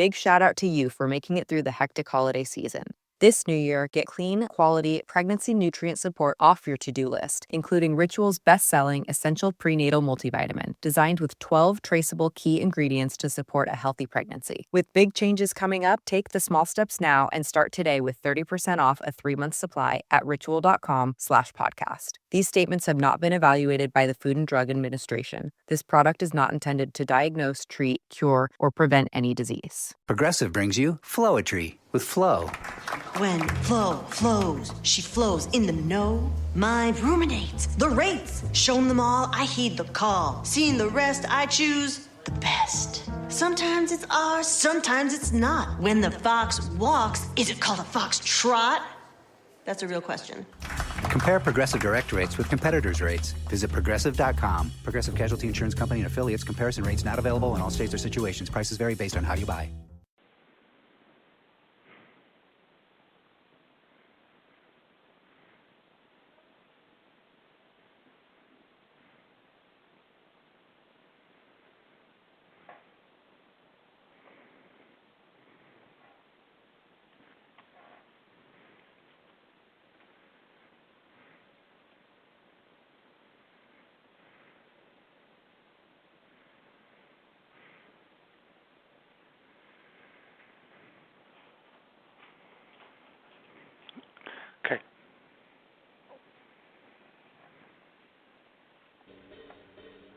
big shout out to you for making it through the hectic holiday season. This new year, get clean, quality, pregnancy nutrient support off your to-do list, including Ritual's best-selling Essential Prenatal Multivitamin, designed with 12 traceable key ingredients to support a healthy pregnancy. With big changes coming up, take the small steps now and start today with 30% off a 3-month supply at ritual.com/podcast. These statements have not been evaluated by the Food and Drug Administration. This product is not intended to diagnose, treat, cure, or prevent any disease. Progressive brings you Flowetry with Flo. When Flo flows, she flows in the know. Mind ruminates the rates. Shown them all, I heed the call. Seeing the rest, I choose the best. Sometimes it's ours, sometimes it's not. When the fox walks, is it called a fox trot? That's a real question. Compare Progressive Direct rates with competitors' rates. Visit Progressive.com. Progressive Casualty Insurance Company and affiliates. Comparison rates not available in all states or situations. Prices vary based on how you buy.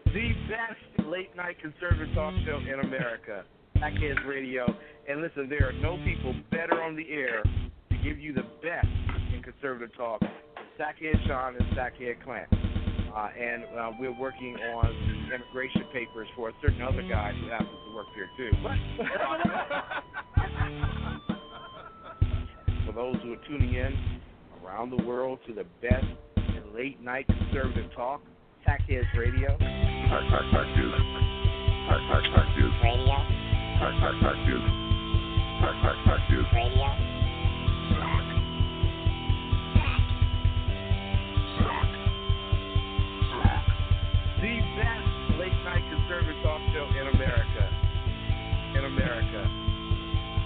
The best late-night conservative talk show in America, Sackheads Radio. And listen, there are no people better on the air to give you the best in conservative talk than Sackhead Sean and Sackhead Clint. And we're working on immigration papers for a certain other guy who happens to work here, too. For those who are tuning in around the world to the best in late-night conservative talk, Sackheads Radio. Sack Duke. Sack Duke. Radio. Sack Duke. Sack Duke. Radio. The best late-night conservative talk show in America. In America.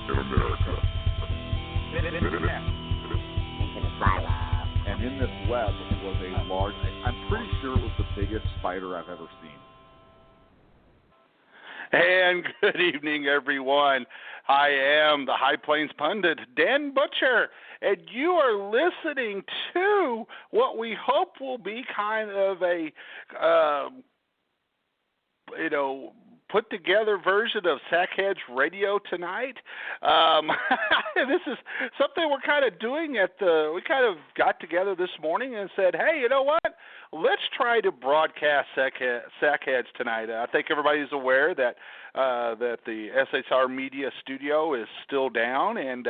In America. Into the silo. And in this web was a large, I'm pretty sure it was the biggest spider I've ever seen. And good evening, everyone. I am the High Plains pundit, Dan Butcher, and you are listening to what we hope will be kind of a, put together version of Sackheads Radio tonight. This is something we're kind of doing we kind of got together this morning and said, hey, you know what? Let's try to broadcast Sackheads tonight. I think everybody's aware that the SHR Media Studio is still down, and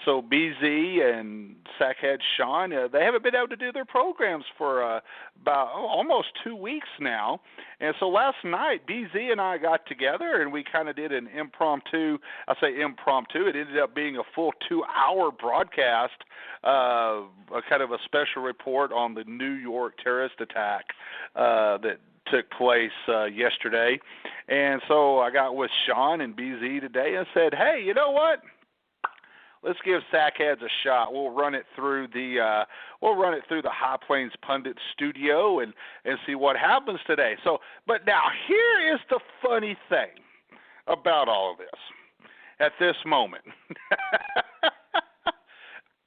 so BZ and Sackhead Sean, they haven't been able to do their programs for about almost 2 weeks now. And so last night, BZ and I got together, and we kind of did an impromptu. I say impromptu. It ended up being a full 2-hour broadcast, a kind of a special report on the New York terrorist attack that took place yesterday. And so I got with Sean and BZ today and said, hey, you know what? Let's give Sackheads a shot. We'll run it through the High Plains Pundit Studio and see what happens today. So, but now here is the funny thing about all of this. At this moment,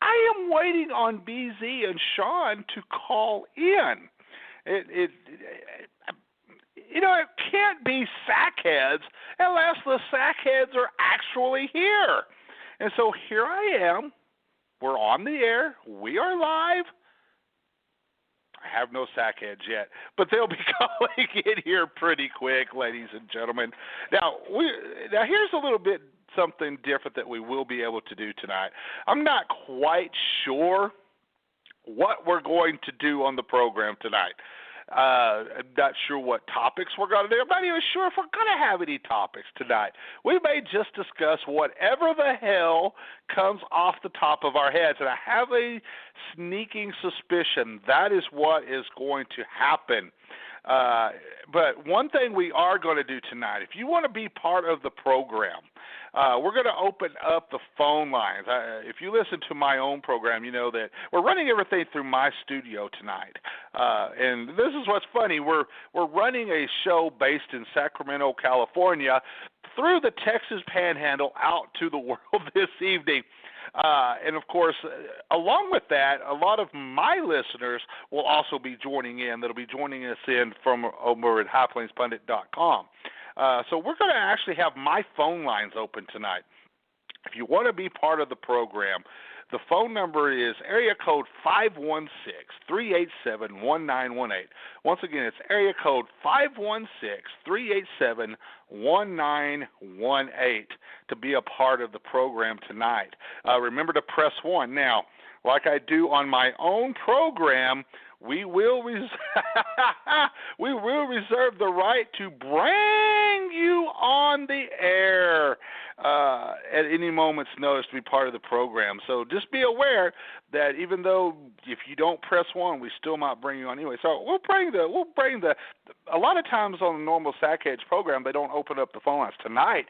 I am waiting on BZ and Sean to call in. It can't be Sackheads unless the Sackheads are actually here. And so here I am. We're on the air. We are live. I have no Sackheads yet, but they'll be calling in here pretty quick, ladies and gentlemen. Now here's a little bit something different that we will be able to do tonight. I'm not quite sure what we're going to do on the program tonight. I'm not sure what topics we're going to do. I'm not even sure if we're going to have any topics tonight. We may just discuss whatever the hell comes off the top of our heads. And I have a sneaking suspicion that is what is going to happen. But one thing we are going to do tonight, if you want to be part of the program, we're going to open up the phone lines. If you listen to my own program, you know that we're running everything through my studio tonight. And this is what's funny. We're running a show based in Sacramento, California, through the Texas Panhandle out to the world this evening. And, of course, along with that, a lot of my listeners will also be joining in. That'll be joining us in from over at highplainspundit.com. So we're going to actually have my phone lines open tonight. If you want to be part of the program, the phone number is area code 516-387-1918. Once again, it's area code 516-387-1918 to be a part of the program tonight. Remember to press 1. Now, like I do on my own program, we will reserve the right to bring you on the air at any moment's notice to be part of the program. So just be aware that even though if you don't press 1, we still might bring you on anyway. So we'll bring the. A lot of times on the normal Sackheads program, they don't open up the phone lines. Tonight,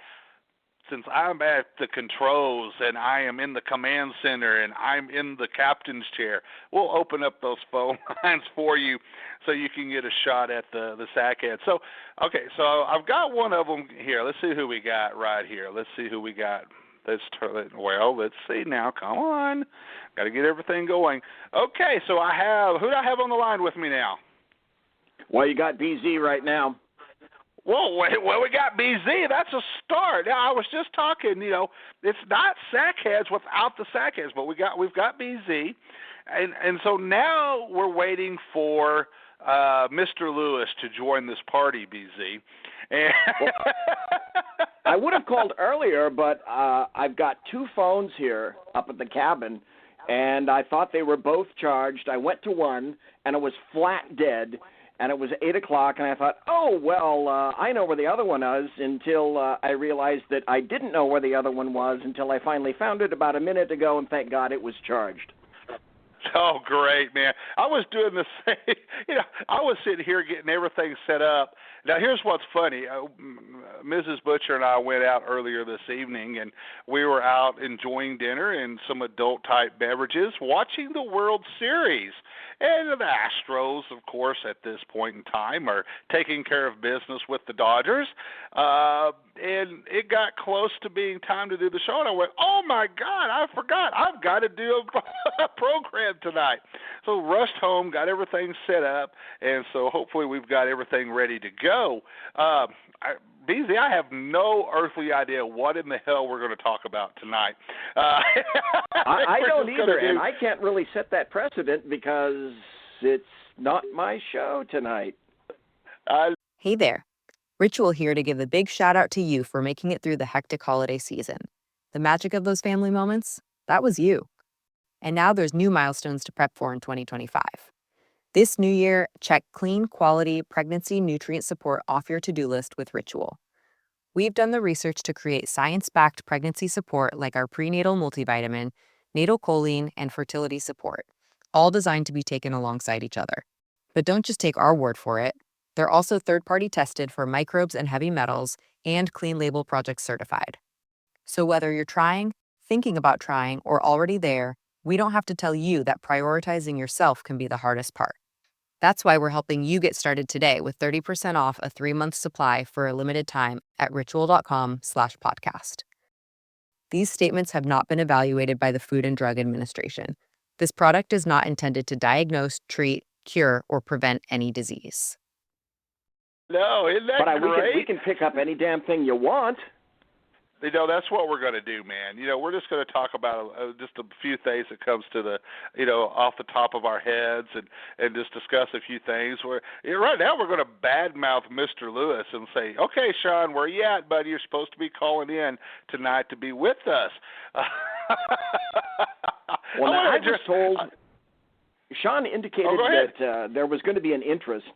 since I'm at the controls and I am in the command center and I'm in the captain's chair, we'll open up those phone lines for you so you can get a shot at the Sackhead. So, okay, so I've got one of them here. Let's see who we got right here. Let's see who we got. Let's see now. Come on. Got to get everything going. Okay, so who do I have on the line with me now? Well, you got BZ right now. Whoa, we got BZ. That's a start. Now, I was just talking, it's not Sackheads without the Sackheads, but we've got BZ. And so now we're waiting for Mr. Lewis to join this party, BZ. And I would have called earlier, but I've got 2 phones here up at the cabin, and I thought they were both charged. I went to one, and it was flat dead. And it was 8 o'clock, and I thought, I know where the other one is, until I realized that I didn't know where the other one was until I finally found it about a minute ago, and thank God it was charged. Oh, great, man. I was doing the same. I was sitting here getting everything set up. Now, here's what's funny. Mrs. Butcher and I went out earlier this evening, and we were out enjoying dinner and some adult-type beverages, watching the World Series. And the Astros, of course, at this point in time, are taking care of business with the Dodgers. And it got close to being time to do the show, and I went, oh, my God, I forgot. I've got to do a program tonight. So rushed home, got everything set up, and so hopefully we've got everything ready to go. BZ, I have no earthly idea what in the hell we're going to talk about tonight. I don't either, and I can't really set that precedent because it's not my show tonight. Hey there. Ritual here to give a big shout out to you for making it through the hectic holiday season. The magic of those family moments, that was you. And now there's new milestones to prep for in 2025. This new year, check clean, quality, pregnancy nutrient support off your to-do list with Ritual. We've done the research to create science-backed pregnancy support like our prenatal multivitamin, natal choline, and fertility support, all designed to be taken alongside each other. But don't just take our word for it. They're also third-party tested for microbes and heavy metals and Clean Label Project certified. So whether you're trying, thinking about trying, or already there, we don't have to tell you that prioritizing yourself can be the hardest part. That's why we're helping you get started today with 30% off a 3-month supply for a limited time at ritual.com/podcast. These statements have not been evaluated by the Food and Drug Administration. This product is not intended to diagnose, treat, cure, or prevent any disease. No, isn't that great? We can pick up any damn thing you want. That's what we're going to do, man. We're just going to talk about just a few things that comes to the, off the top of our heads and just discuss a few things. Right now we're going to badmouth Mr. Lewis and say, okay, Sean, where you at, buddy? You're supposed to be calling in tonight to be with us. Well, I was told, Sean indicated that there was going to be an interest.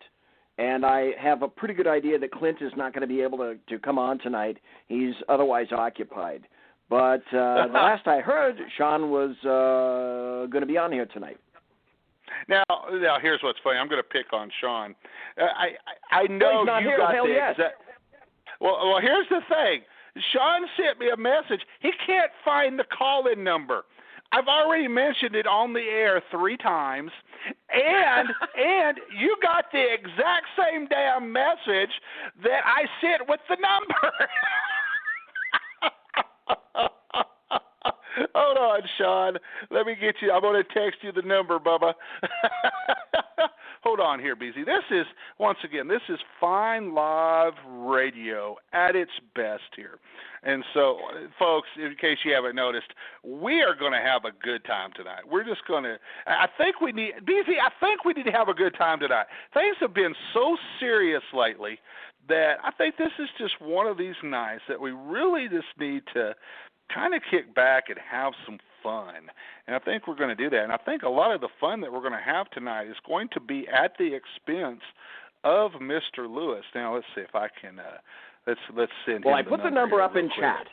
And I have a pretty good idea that Clint is not going to be able to come on tonight. He's otherwise occupied. But the last I heard, Sean was going to be on here tonight. Now, here's what's funny. I'm going to pick on Sean. I know he's not you here. got Hell the yes. exact. Well, here's the thing. Sean sent me a message. He can't find the call-in number. I've already mentioned it on the air 3 times, and you got the exact same damn message that I sent with the number. Hold on, Sean. Let me get you. I'm going to text you the number, Bubba. Hold on here, BZ. This is fine live radio at its best here. And so, folks, in case you haven't noticed, we are going to have a good time tonight. We're just going to – I think we need to have a good time tonight. Things have been so serious lately that I think this is just one of these nights that we really just need to kind of kick back and have some fun. And I think we're going to do that. And I think a lot of the fun that we're going to have tonight is going to be at the expense of Mr. Lewis. Now, let's see if I can let's send him. Well, I put the number up in chat.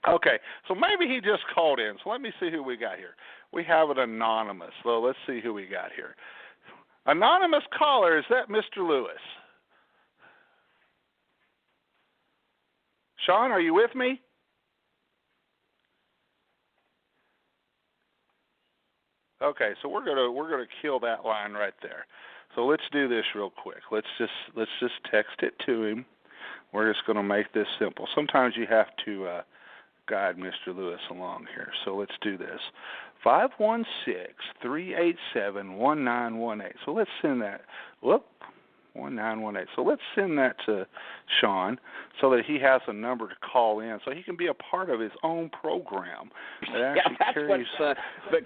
Okay, so maybe he just called in. So let me see who we got here. We have an anonymous. So let's see who we got here. Anonymous caller, is that Mr. Lewis? Sean, are you with me? Okay, so we're gonna kill that line right there. So let's do this real quick. Let's just text it to him. We're just gonna make this simple. Sometimes you have to guide Mr. Lewis along here. So let's do this. 516-387-1918. So let's send that. 1918. So let's send that to Sean so that he has a number to call in so he can be a part of his own program. Yeah, that's what's the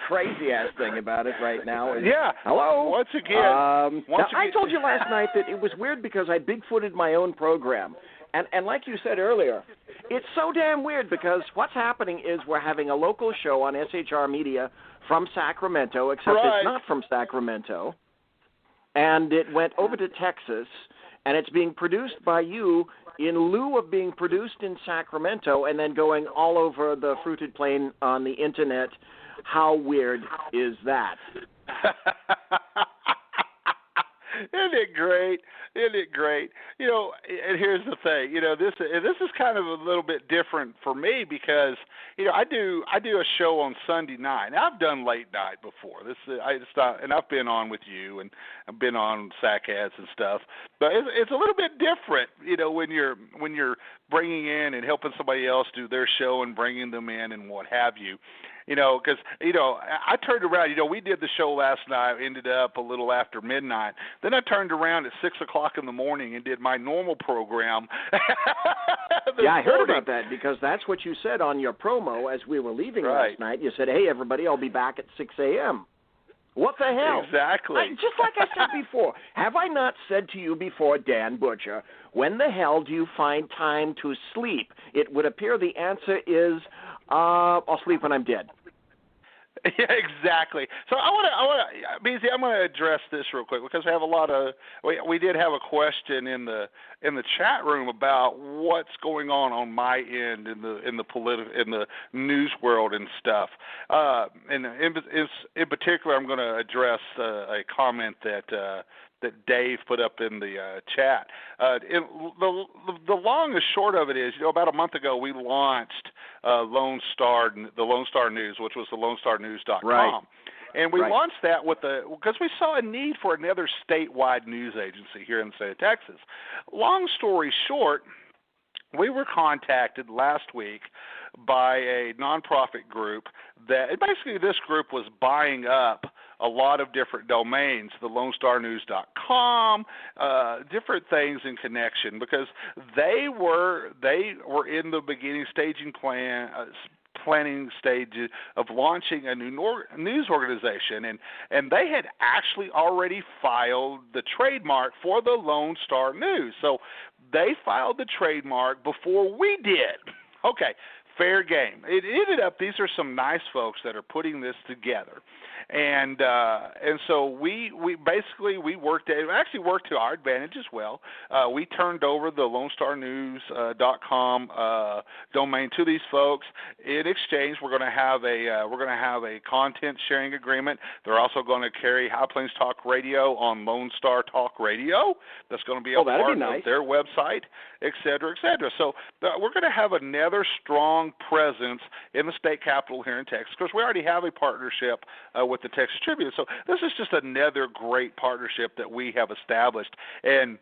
crazy-ass thing about it right now. Is, yeah. Hello? Once again. I told you last night that it was weird because I Bigfooted my own program. And like you said earlier, it's so damn weird because what's happening is we're having a local show on SHR Media from Sacramento, except it's not from Sacramento. And it went over to Texas, and it's being produced by you in lieu of being produced in Sacramento and then going all over the fruited plain on the Internet. How weird is that? Isn't it great? Isn't it great? You know, and here's the thing. You know, this is kind of a little bit different for me because, you know, I do a show on Sunday night. Now, I've done late night before. And I've been on with you, and I've been on SACADS and stuff. But it's a little bit different, you know, when you're bringing in and helping somebody else do their show and bringing them in and what have you. You know, because, you know, I turned around. You know, we did the show last night, ended up a little after midnight. Then I turned around at 6 o'clock in the morning and did my normal program. Yeah, I heard about that because that's what you said on your promo as we were leaving last night. You said, hey, everybody, I'll be back at 6 a.m. What the hell? Exactly. Just like I said before, have I not said to you before, Dan Butcher, when the hell do you find time to sleep? It would appear the answer is, I'll sleep when I'm dead. Yeah, exactly. So BZ, I'm going to address this real quick because we have a lot of. We did have a question in the chat room about what's going on my end in the news world and stuff. And in particular, I'm going to address a comment that Dave put up in the chat. The long and short of it is, you know, about a month ago we launched the Lone Star News, which was the LoneStarNews.com. Right. And we launched that because we saw a need for another statewide news agency here in the state of Texas. Long story short, we were contacted last week by a nonprofit group that basically this group was buying up a lot of different domains, the LoneStarNews.com, different things in connection because they were in the beginning planning stages of launching a new news organization, and they had actually already filed the trademark for the Lone Star News. So they filed the trademark before we did. Okay, fair game. It ended up, these are some nice folks that are putting this together. And so we basically worked to our advantage as well. We turned over the LoneStarNews.com domain to these folks. In exchange, we're going to have a content sharing agreement. They're also going to carry High Plains Talk Radio on Lone Star Talk Radio. That's going to be a part of their website, et cetera, et cetera. So we're going to have another strong presence in the state capital here in Texas, because we already have a partnership with the Texas Tribune. So this is just another great partnership that we have established. And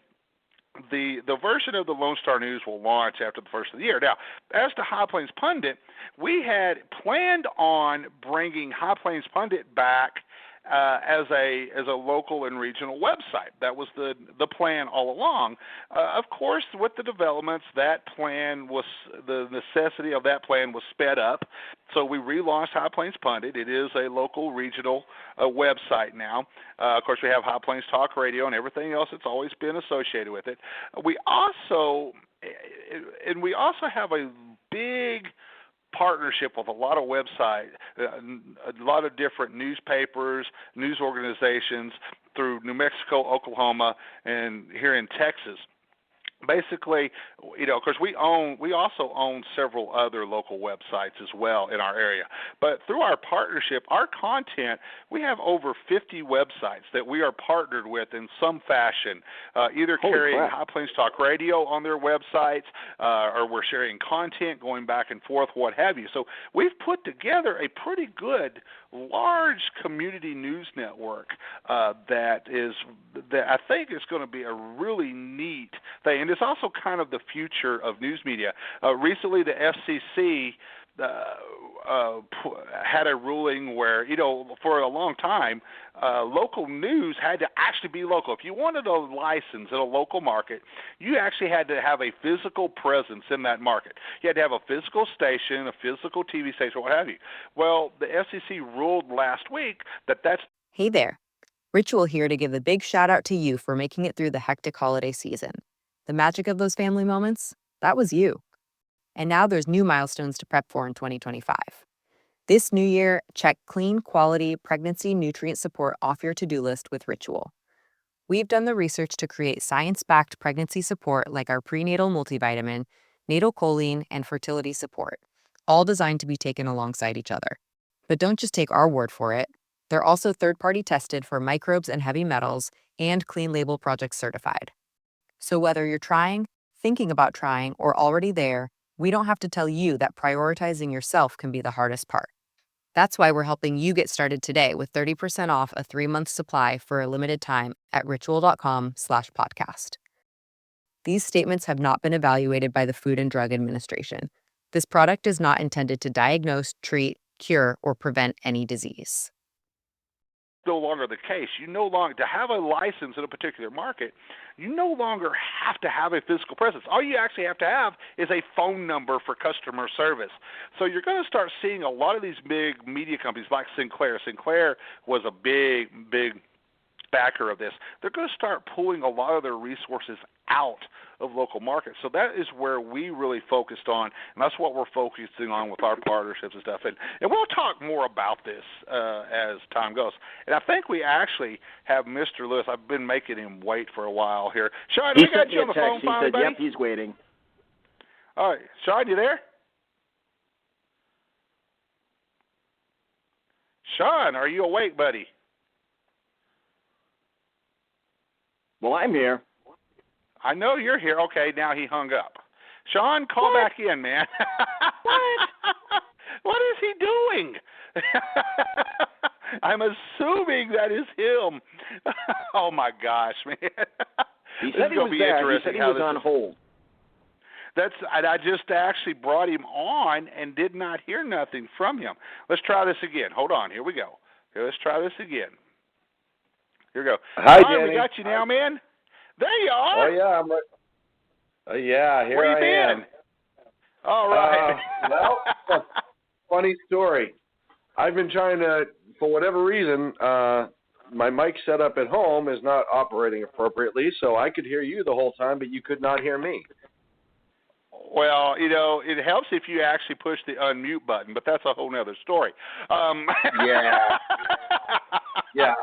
the version of the Lone Star News will launch after the first of the year. Now, as to High Plains Pundit, we had planned on bringing High Plains Pundit back as a local and regional website. That was the plan all along. Of course, with the developments, the necessity of that plan was sped up. So we relaunched High Plains Pundit. It is a local regional website now. Of course, we have High Plains Talk Radio and everything else that's always been associated with it. We also have a big partnership with a lot of websites, a lot of different newspapers, news organizations through New Mexico, Oklahoma, and here in Texas. Basically, of course, we also own several other local websites as well in our area. But through our partnership, our content, we have over 50 websites that we are partnered with in some fashion, either carrying High Plains Talk Radio on their websites, or we're sharing content, going back and forth, what have you. So we've put together a pretty good, large community news network that I think is going to be a really neat thing. And it's also kind of the future of news media. Recently, the FCC had a ruling where, for a long time, local news had to actually be local. If you wanted a license in a local market, you actually had to have a physical presence in that market. You had to have a physical station, a physical TV station, what have you. Well, the FCC ruled last week that's... Hey there. Ritual here to give a big shout out to you for making it through the hectic holiday season. The magic of those family moments, that was you. And now there's new milestones to prep for in 2025. This new year, check clean, quality pregnancy nutrient support off your to-do list with Ritual. We've done the research to create science-backed pregnancy support like our prenatal multivitamin, natal choline, and fertility support, all designed to be taken alongside each other. But don't just take our word for it. They're also third-party tested for microbes and heavy metals and Clean Label Project certified. So whether you're trying, thinking about trying, or already there, we don't have to tell you that prioritizing yourself can be the hardest part. That's why we're helping you get started today with 30% off a 3-month supply for a limited time at ritual.com/podcast. These statements have not been evaluated by the Food and Drug Administration. This product is not intended to diagnose, treat, cure, or prevent any disease. No longer the case. You no longer, to have a license in a particular market, you no longer have to have a physical presence. All you actually have to have is a phone number for customer service. So you're going to start seeing a lot of these big media companies like Sinclair. Sinclair was a big backer of this. They're going to start pulling a lot of their resources out of local markets. So that is where we really focused on, and that's what we're focusing on with our partnerships and stuff. And we'll talk more about this as time goes. And I think we actually have Mr. Lewis. I've been making him wait for a while here. Sean, we got you on the phone finally, buddy? Yep, he's waiting. All right. Sean, you there? Sean, are you awake, buddy? Well, I'm here. I know you're here. Okay, now he hung up. Sean, call back in, man. What? What is he doing? I'm assuming that is him. Oh, my gosh, man. He said he was there. He said he was on hold. And I just actually brought him on and did not hear nothing from him. Let's try this again. Hold on. Here we go. Let's try this again. Here we go. Hi, John, Danny. we got you now, man. There you are. Oh, yeah. I'm right. Yeah, here Where I you been? All right. Well, funny story. I've been trying to, for whatever reason, my mic setup at home is not operating appropriately, so I could hear you the whole time, but you could not hear me. Well, it helps if you actually push the unmute button, but that's a whole nother story. Yeah. Yeah.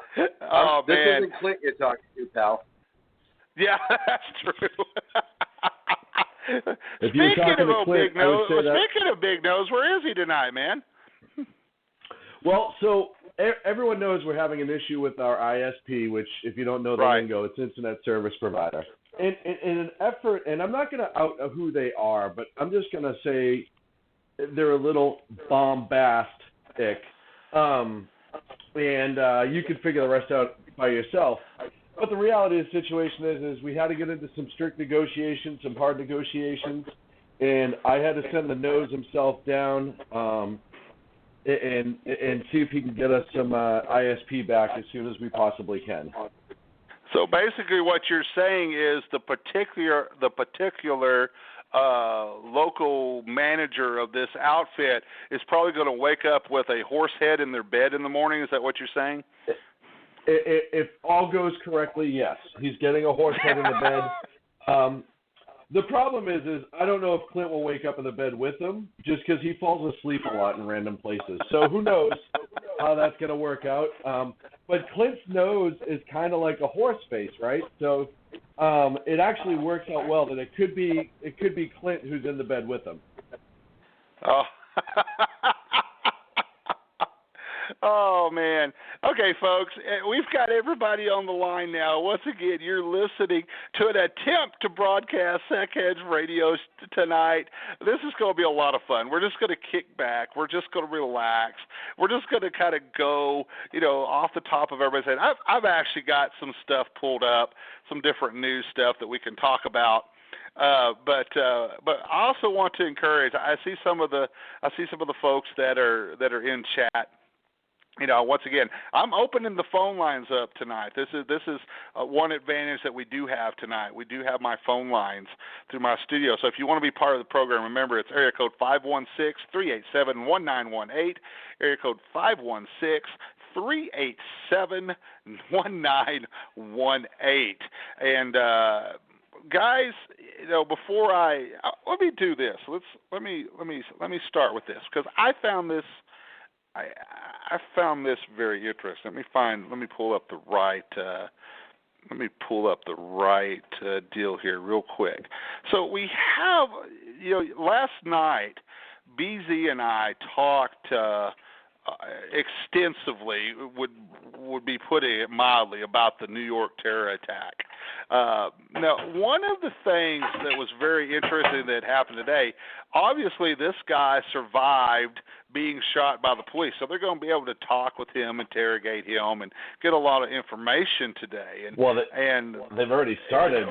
Oh, this man. isn't Clint you're talking to, pal. Yeah, that's true. If you're Speaking talking of to Clint, Big I would Nose, say that. speaking of Big Nose, where is he tonight, man? Well, so everyone knows we're having an issue with our ISP, which, if you don't know the lingo, it's Internet Service Provider. In an effort, and I'm not going to out who they are, but I'm just going to say they're a little bombastic, and you can figure the rest out by yourself. But the reality of the situation is we had to get into some strict negotiations, some hard negotiations, and I had to send the nose himself down and see if he can get us some ISP back as soon as we possibly can. So basically, what you're saying is the particular local manager of this outfit is probably going to wake up with a horse head in their bed in the morning. Is that what you're saying? If all goes correctly, yes. He's getting a horse head in the bed. The problem is I don't know if Clint will wake up in the bed with him, just because he falls asleep a lot in random places. So who knows how that's going to work out. But Clint's nose is kind of like a horse face, right? So it actually works out well that it could be Clint who's in the bed with him. Oh. Oh, man. Okay, folks, we've got everybody on the line now. Once again, you're listening to an attempt to broadcast Sackheads Radio tonight. This is going to be a lot of fun. We're just going to kick back. We're just going to relax. We're just going to kind of go, off the top of everybody's head. I've actually got some stuff pulled up, some different news stuff that we can talk about. But I also want to encourage. I see some of the folks that are in chat. Once again, I'm opening the phone lines up tonight. This is one advantage that we do have tonight. We do have my phone lines through my studio. So if you want to be part of the program, remember it's area code 516-387-1918, area code 516-387-1918. And guys, before let me do this. Let me start with this, because I found this very interesting. Let me pull up the right deal here real quick. So we have, last night, BZ and I talked extensively, would be putting it mildly, about the New York terror attack. Now, one of the things that was very interesting that happened today, obviously this guy survived being shot by the police, so they're going to be able to talk with him, interrogate him, and get a lot of information today. And they've already started.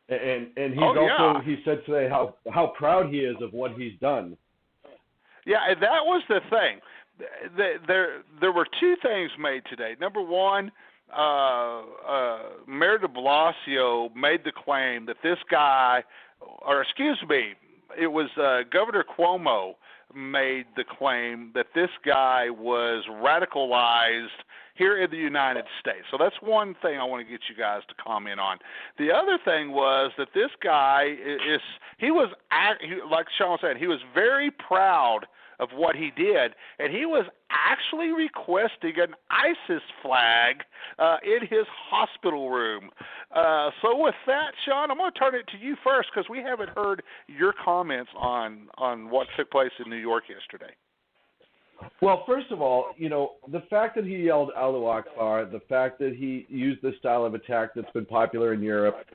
And he's he said today how proud he is of what he's done. Yeah, and that was the thing. There were two things made today. Number one, Mayor de Blasio made the claim that this guy, it was Governor Cuomo made the claim that this guy was radicalized here in the United States. So that's one thing I want to get you guys to comment on. The other thing was that this guy like Sean said, he was very proud of what he did, and he was actually requesting an ISIS flag in his hospital room. So with that, Sean, I'm going to turn it to you first, because we haven't heard your comments on what took place in New York yesterday. Well, first of all, the fact that he yelled Allahu Akbar, the fact that he used this style of attack that's been popular in Europe,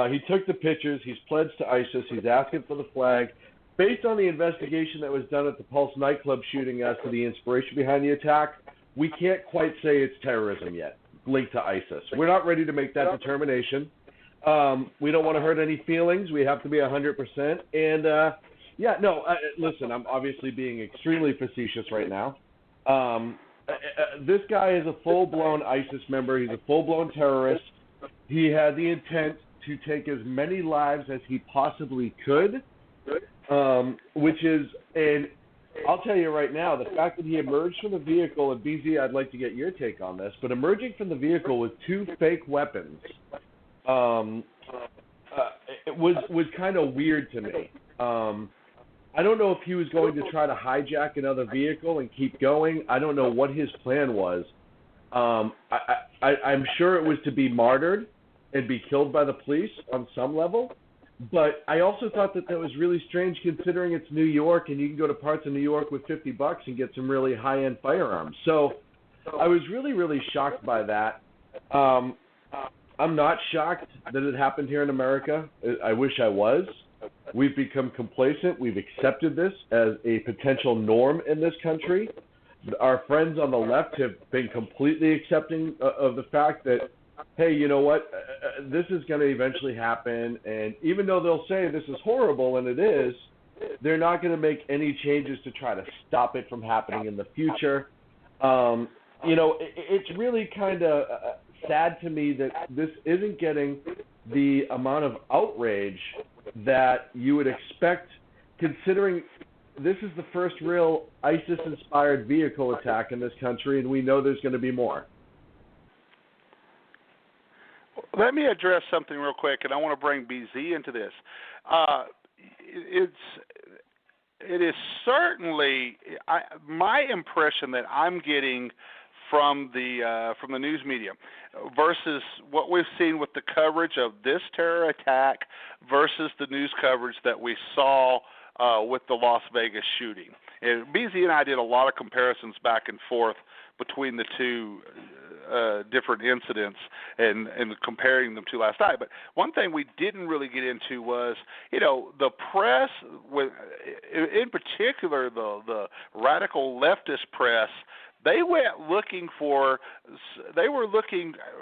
he took the pictures, he's pledged to ISIS, he's asking for the flag. Based on the investigation that was done at the Pulse nightclub shooting as to the inspiration behind the attack, we can't quite say it's terrorism yet, linked to ISIS. We're not ready to make that determination. We don't want to hurt any feelings. We have to be 100%. And, listen, I'm obviously being extremely facetious right now. This guy is a full-blown ISIS member. He's a full-blown terrorist. He had the intent to take as many lives as he possibly could. And I'll tell you right now, the fact that he emerged from the vehicle, and BZ, I'd like to get your take on this, but emerging from the vehicle with two fake weapons, was kind of weird to me. I don't know if he was going to try to hijack another vehicle and keep going. I don't know what his plan was. I'm sure it was to be martyred and be killed by the police on some level. But I also thought that was really strange considering it's New York and you can go to parts of New York with $50 and get some really high-end firearms. So I was really, really shocked by that. I'm not shocked that it happened here in America. I wish I was. We've become complacent. We've accepted this as a potential norm in this country. Our friends on the left have been completely accepting of the fact that, hey, you know what, this is going to eventually happen. And even though they'll say this is horrible, and it is, they're not going to make any changes to try to stop it from happening in the future. You know, it's really kind of sad to me that this isn't getting the amount of outrage that you would expect, considering this is the first real ISIS-inspired vehicle attack in this country, and we know there's going to be more. Let me address something real quick, and I want to bring BZ into this. It is certainly my impression that I'm getting from the news media versus what we've seen with the coverage of this terror attack versus the news coverage that we saw with the Las Vegas shooting. And BZ and I did a lot of comparisons back and forth between the two different incidents and comparing them to last night. But one thing we didn't really get into was, you know, the press, in particular the radical leftist press. They were looking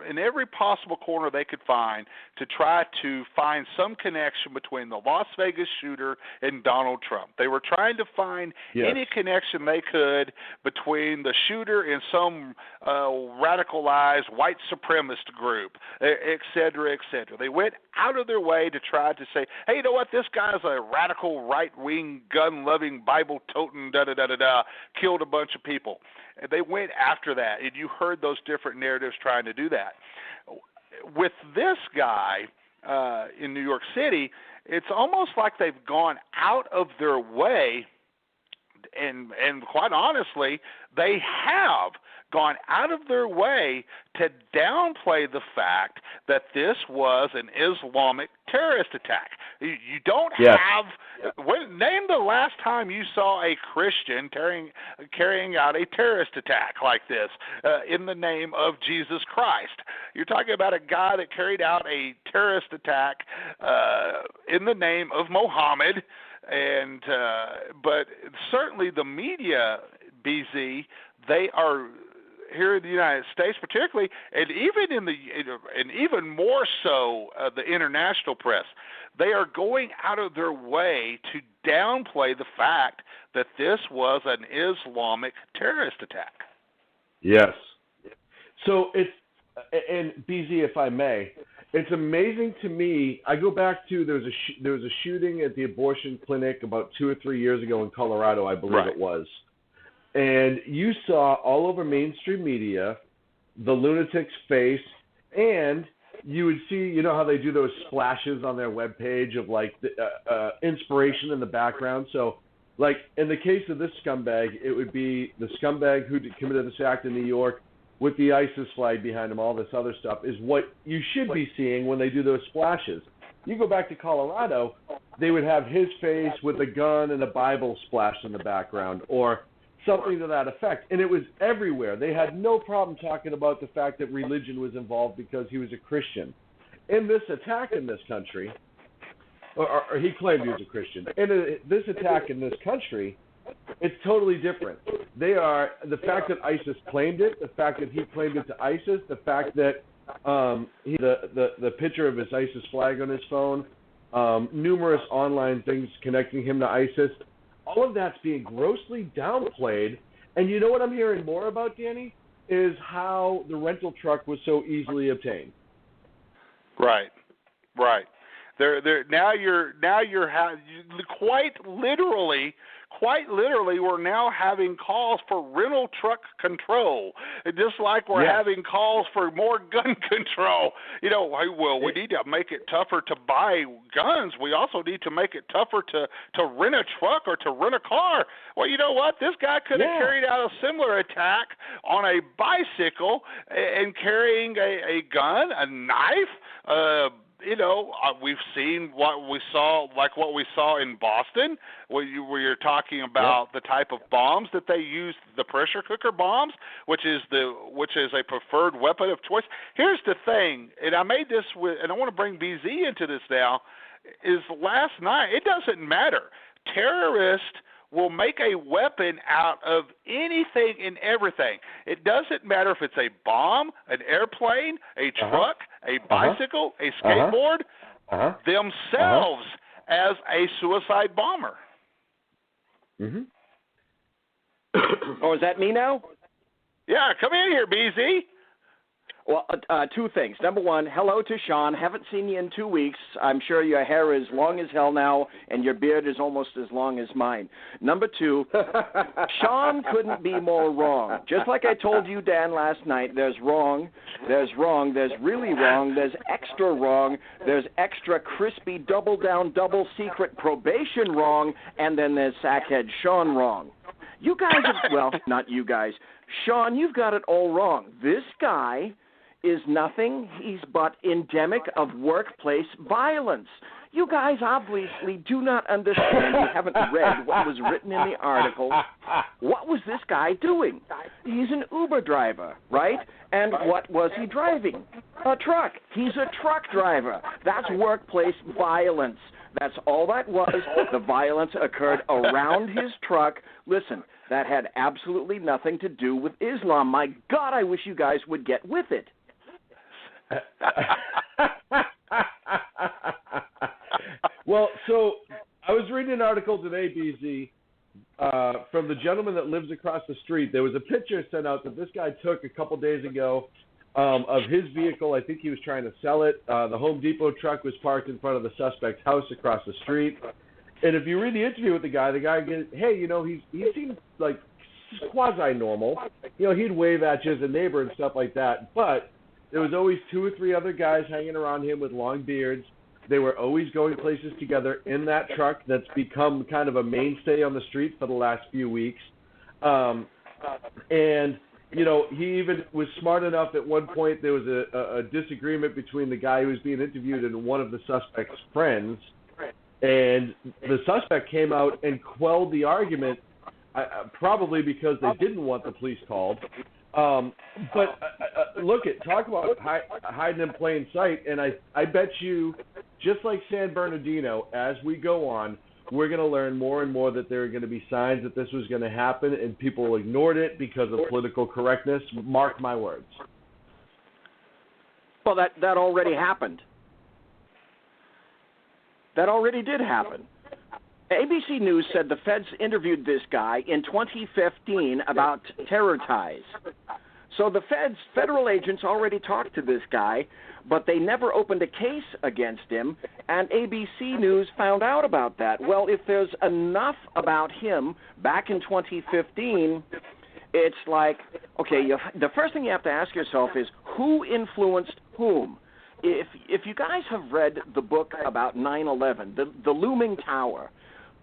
in every possible corner they could find to try to find some connection between the Las Vegas shooter and Donald Trump. They were trying to find any connection they could between the shooter and some radicalized white supremacist group, et cetera, et cetera. They went out of their way to try to say, hey, you know what, this guy's a radical right-wing, gun-loving, Bible-toting, da-da-da-da-da, killed a bunch of people. And they went after that, and you heard those different narratives trying to do that. With this guy in New York City, it's almost like they've gone out of their way, and quite honestly, they have gone out of their way to downplay the fact that this was an Islamic terrorist attack. You don't have – name the last time you saw a Christian carrying out a terrorist attack like this in the name of Jesus Christ. You're talking about a guy that carried out a terrorist attack in the name of Muhammad. And but certainly the media, BZ, they are here in the United States, particularly, and even more so the international press. They are going out of their way to downplay the fact that this was an Islamic terrorist attack. Yes. So it's, and BZ, if I may, it's amazing to me. I go back to there was a shooting at the abortion clinic about 2 or 3 years ago in Colorado, I believe it was. And you saw all over mainstream media the lunatic's face, and you would see, you know how they do those splashes on their webpage of like the, inspiration in the background. So, like in the case of this scumbag, it would be the scumbag who committed this act in New York with the ISIS flag behind him, all this other stuff, is what you should be seeing when they do those splashes. You go back to Colorado, they would have his face with a gun and a Bible splashed in the background, or something to that effect. And it was everywhere. They had no problem talking about the fact that religion was involved because he was a Christian. In this attack in this country, or he claimed he was a Christian. In this attack in this country, it's totally different. They are, the fact that ISIS claimed it, the fact that he claimed it to ISIS, the fact that the picture of his ISIS flag on his phone, numerous online things connecting him to ISIS, all of that's being grossly downplayed. And you know what I'm hearing more about, Danny, is how the rental truck was so easily obtained. Right. Now you're quite literally, we're now having calls for rental truck control, just like we're having calls for more gun control. We need to make it tougher to buy guns. We also need to make it tougher to rent a truck or to rent a car. Well, you know what? This guy could have carried out a similar attack on a bicycle and carrying a gun, a knife. We've seen what we saw in Boston, where you're talking about the type of bombs that they use, the pressure cooker bombs, which is a preferred weapon of choice. Here's the thing, and I made this and I want to bring BZ into this now, is last night, it doesn't matter. Terrorists will make a weapon out of anything and everything. It doesn't matter if it's a bomb, an airplane, a truck, a bicycle, a skateboard, themselves as a suicide bomber. Mm-hmm. Oh, is that me now? Yeah, come in here, BZ. Well, two things. Number one, hello to Sean. Haven't seen you in 2 weeks. I'm sure your hair is long as hell now, and your beard is almost as long as mine. Number two, Sean couldn't be more wrong. Just like I told you, Dan, last night, there's wrong, there's really wrong, there's extra crispy, double down, double secret probation wrong, and then there's Sackhead Sean wrong. You guys not you guys. Sean, you've got it all wrong. This guy is nothing. He's but endemic of workplace violence. You guys obviously do not understand. You haven't read what was written in the article. What was this guy doing? He's an Uber driver, right? And what was he driving? A truck. He's a truck driver. That's workplace violence. That's all that was. The violence occurred around his truck. Listen, that had absolutely nothing to do with Islam. My God, I wish you guys would get with it. Well, so I was reading an article today, BZ, from the gentleman that lives across the street. There was a picture sent out that this guy took a couple days ago of his vehicle. I think he was trying to sell it. The Home Depot truck was parked in front of the suspect's house across the street. And if you read the interview with the guy goes, hey, he seemed like quasi-normal. He'd wave at you as a neighbor and stuff like that. But there was always 2 or 3 other guys hanging around him with long beards. They were always going places together in that truck that's become kind of a mainstay on the street for the last few weeks. And, he even was smart enough at one point. There was a disagreement between the guy who was being interviewed and one of the suspect's friends. And the suspect came out and quelled the argument, probably because they didn't want the police called. But talk about hiding in plain sight. And I bet you, just like San Bernardino, as we go on, we're going to learn more and more that there are going to be signs that this was going to happen, and people ignored it because of political correctness. Mark my words. Well, that already happened. That already did happen. ABC News said the feds interviewed this guy in 2015 about terror ties. So the federal agents already talked to this guy, but they never opened a case against him, and ABC News found out about that. Well, if there's enough about him back in 2015, it's like, okay, the first thing you have to ask yourself is, who influenced whom? If you guys have read the book about 9/11, the Looming Tower,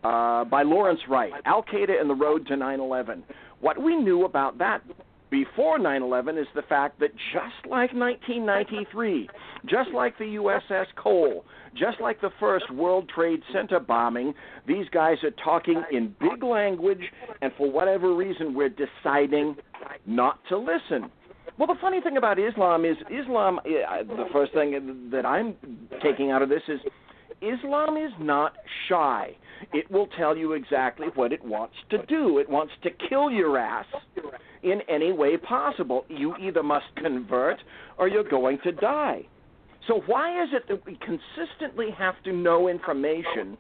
by Lawrence Wright, Al-Qaeda and the Road to 9/11, what we knew about that before 9/11 is the fact that just like 1993, just like the USS Cole, just like the first World Trade Center bombing, these guys are talking in big language, and for whatever reason, we're deciding not to listen. Well, the funny thing about Islam is the first thing that I'm taking out of this is Islam is not shy. It will tell you exactly what it wants to do. It wants to kill your ass in any way possible. You either must convert or you're going to die. So why is it that we consistently have to know information,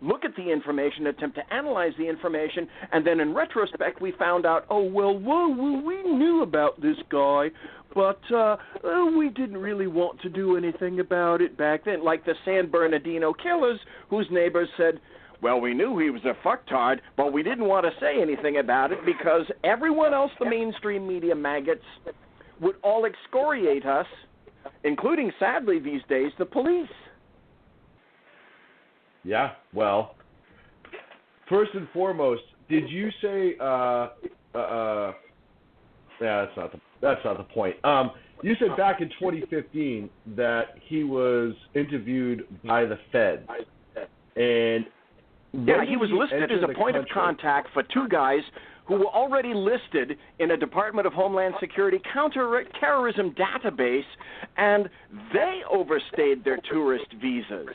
look at the information, attempt to analyze the information, and then in retrospect we found out, we knew about this guy. but we didn't really want to do anything about it back then. Like the San Bernardino killers, whose neighbors said, well, we knew he was a fucktard, but we didn't want to say anything about it because everyone else, the mainstream media maggots, would all excoriate us, including, sadly, these days, the police. Yeah, well, first and foremost, did you say, yeah, that's not the point. You said back in 2015 that he was interviewed by the Feds, and yeah, he was listed as a point of contact for two guys who were already listed in a Department of Homeland Security counterterrorism database, and they overstayed their tourist visas.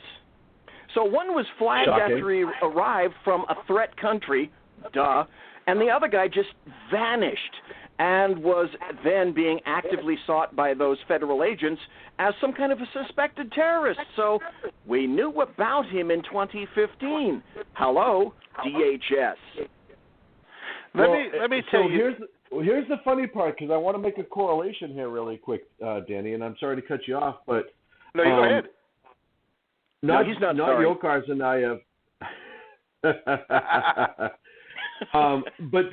So one was flagged after he arrived from a threat country, duh, and the other guy just vanished and was then being actively sought by those federal agents as some kind of a suspected terrorist. So we knew about him in 2015. Hello, DHS. Let me tell you. Here's the funny part, because I want to make a correlation here really quick, Danny, and I'm sorry to cut you off, but no, you go ahead. Not sorry. Yokars and Nayev. But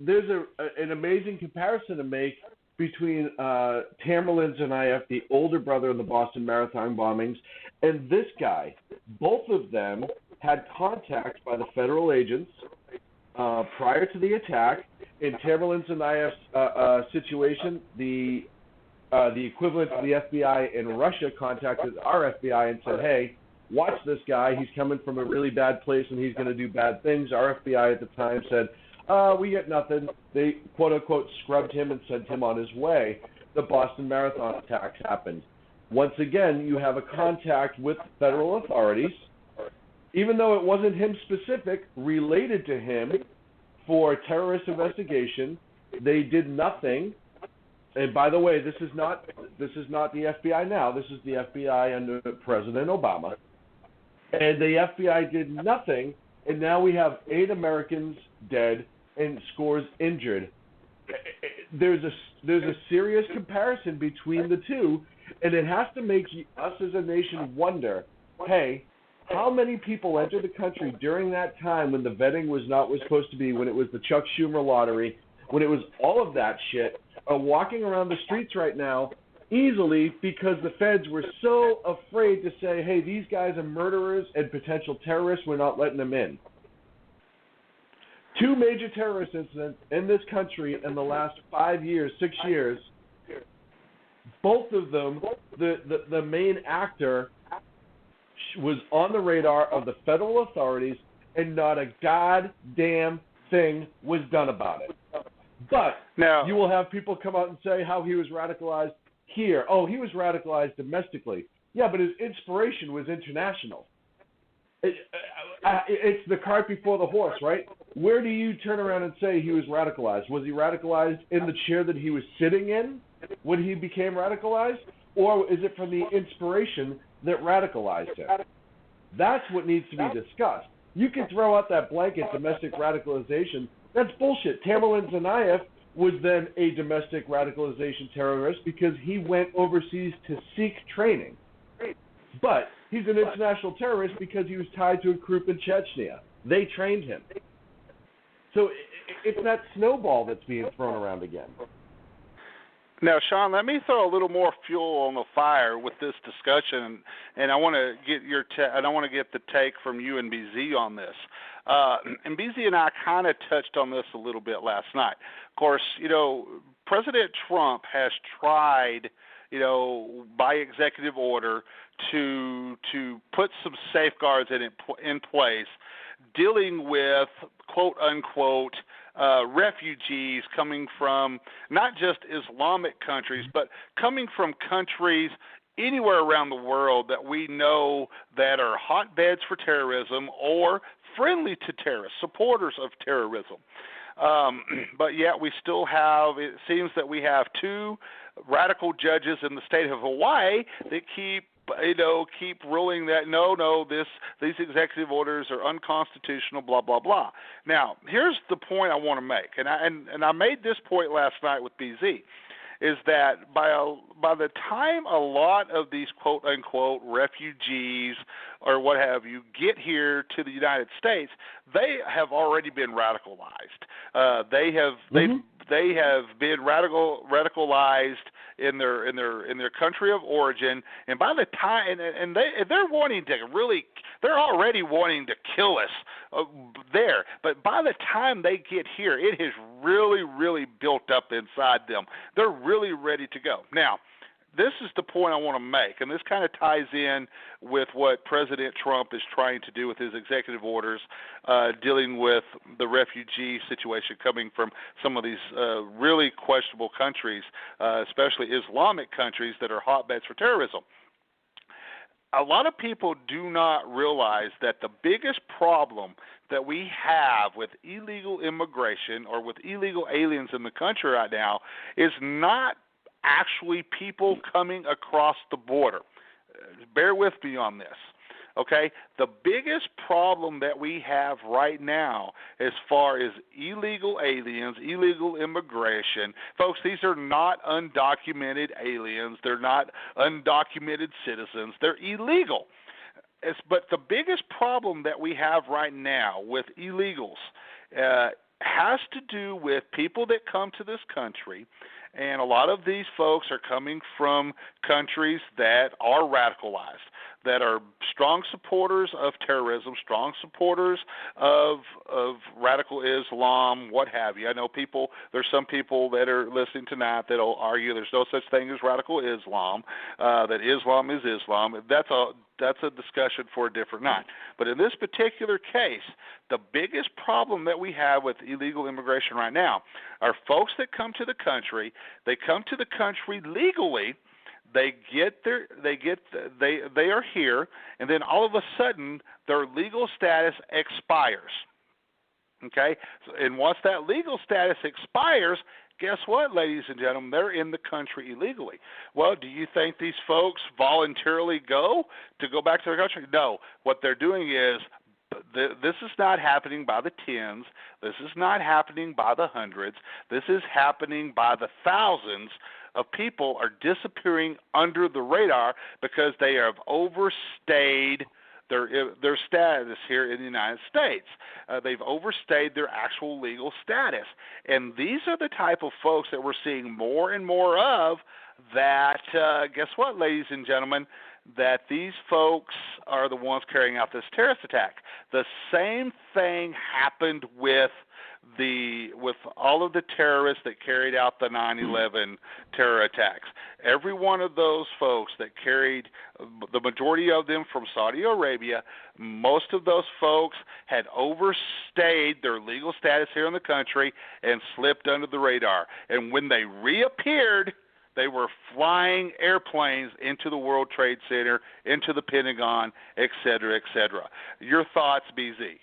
there's an amazing comparison to make between Tamerlan Tsarnaev, the older brother in the Boston Marathon bombings, and this guy. Both of them had contact by the federal agents prior to the attack. In Tamerlan Tsarnaev's situation, the equivalent of the FBI in Russia contacted our FBI and said, hey, watch this guy. He's coming from a really bad place and he's going to do bad things. Our FBI at the time said, we get nothing. They, quote-unquote, scrubbed him and sent him on his way. The Boston Marathon attacks happened. Once again, you have a contact with federal authorities, even though it wasn't him specific, related to him for terrorist investigation. They did nothing. And by the way, this is not the FBI now. This is the FBI under President Obama. And the FBI did nothing, and now we have 8 Americans dead and scores injured. There's a serious comparison between the two, and it has to make us as a nation wonder, hey, how many people entered the country during that time when the vetting was not what it was supposed to be, when it was the Chuck Schumer lottery, when it was all of that shit, are walking around the streets right now easily because the feds were so afraid to say, hey, these guys are murderers and potential terrorists, we're not letting them in. 2 major terrorist incidents in this country in the last 5 years, 6 years, both of them, the main actor was on the radar of the federal authorities, and not a goddamn thing was done about it. But now, you will have people come out and say how he was radicalized here. Oh, he was radicalized domestically. Yeah, but his inspiration was international. It's the cart before the horse, right? Where do you turn around and say he was radicalized? Was he radicalized in the chair that he was sitting in when he became radicalized? Or is it from the inspiration that radicalized him? That's what needs to be discussed. You can throw out that blanket domestic radicalization. That's bullshit. Tamerlan Tsarnaev was then a domestic radicalization terrorist because he went overseas to seek training. But he's an international terrorist because he was tied to a group in Chechnya. They trained him. So it's that snowball that's being thrown around again. Now, Sean, let me throw a little more fuel on the fire with this discussion, and I want to get the take from you and BZ on this. And BZ and I kind of touched on this a little bit last night. Of course, President Trump has tried, by executive order, to put some safeguards in place, dealing with quote unquote refugees coming from not just Islamic countries, but coming from countries anywhere around the world that we know that are hotbeds for terrorism or friendly to terrorists, supporters of terrorism. But yet we still have, it seems that we have 2 radical judges in the state of Hawaii that keep ruling that these executive orders are unconstitutional, blah blah blah. Now, here's the point I want to make, and I made this point last night with BZ, is that by the time a lot of these quote-unquote refugees or what have you get here to the United States, they have already been radicalized. They have been radicalized in their country of origin, and by the time and they're wanting to really, they're already wanting to kill us there. But by the time they get here, it has really built up inside them. They're really ready to go. Now, this is the point I want to make, and this kind of ties in with what President Trump is trying to do with his executive orders dealing with the refugee situation coming from some of these really questionable countries, especially Islamic countries that are hotbeds for terrorism. A lot of people do not realize that the biggest problem that we have with illegal immigration or with illegal aliens in the country right now is not actually people coming across the border. Bear with me on this, okay? The biggest problem that we have right now as far as illegal aliens, illegal immigration, folks, these are not undocumented aliens. They're not undocumented citizens. They're illegal. But the biggest problem that we have right now with illegals has to do with people that come to this country. And a lot of these folks are coming from countries that are radicalized, that are strong supporters of terrorism, strong supporters of radical Islam, what have you. I know there's some people that are listening tonight that will argue there's no such thing as radical Islam, that Islam is Islam. That's a discussion for a different night. But in this particular case, the biggest problem that we have with illegal immigration right now are folks that come to the country. They come to the country legally. They are here, and then all of a sudden their legal status expires. Okay, and once that legal status expires, guess what, ladies and gentlemen? They're in the country illegally. Well, do you think these folks voluntarily go back to their country? No. What they're doing is, this is not happening by the tens. This is not happening by the hundreds. This is happening by the thousands of people are disappearing under the radar because they have overstayed their status here in the United States. They've overstayed their actual legal status. And these are the type of folks that we're seeing more and more of that, guess what, ladies and gentlemen, that these folks are the ones carrying out this terrorist attack. The same thing happened with all of the terrorists that carried out the 9/11 terror attacks. Every one of those folks that carried, the majority of them from Saudi Arabia, most of those folks had overstayed their legal status here in the country and slipped under the radar. And when they reappeared, they were flying airplanes into the World Trade Center, into the Pentagon, et cetera, et cetera. Your thoughts, BZ?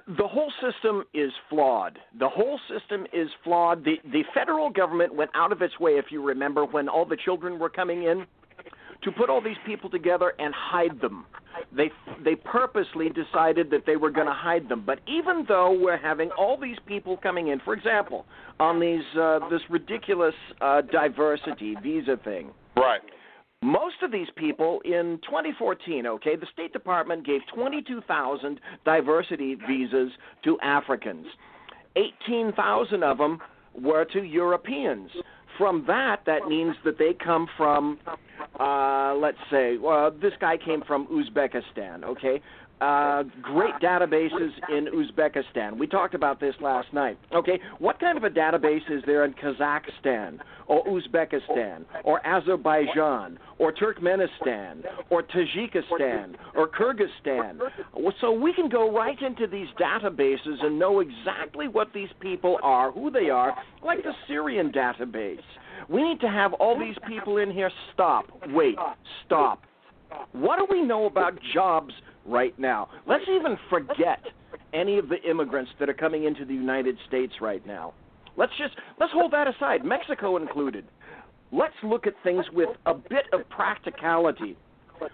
The whole system is flawed. The whole system is flawed. The federal government went out of its way, if you remember, when all the children were coming in, to put all these people together and hide them. They purposely decided that they were going to hide them. But even though we're having all these people coming in, for example, on this ridiculous diversity visa thing. Right. Most of these people in 2014, okay, the State Department gave 22,000 diversity visas to Africans. 18,000 of them were to Europeans. From that means that they come from, let's say, this guy came from Uzbekistan, okay? Great databases in Uzbekistan. We talked about this last night. Okay, what kind of a database is there in Kazakhstan or Uzbekistan or Azerbaijan or Turkmenistan or Tajikistan or Kyrgyzstan? So we can go right into these databases and know exactly what these people are, who they are, like the Syrian database. We need to have all these people in here. Stop. What do we know about jobs right now? Let's even forget any of the immigrants that are coming into the United States right now. Let's hold that aside, Mexico included. Let's look at things with a bit of practicality.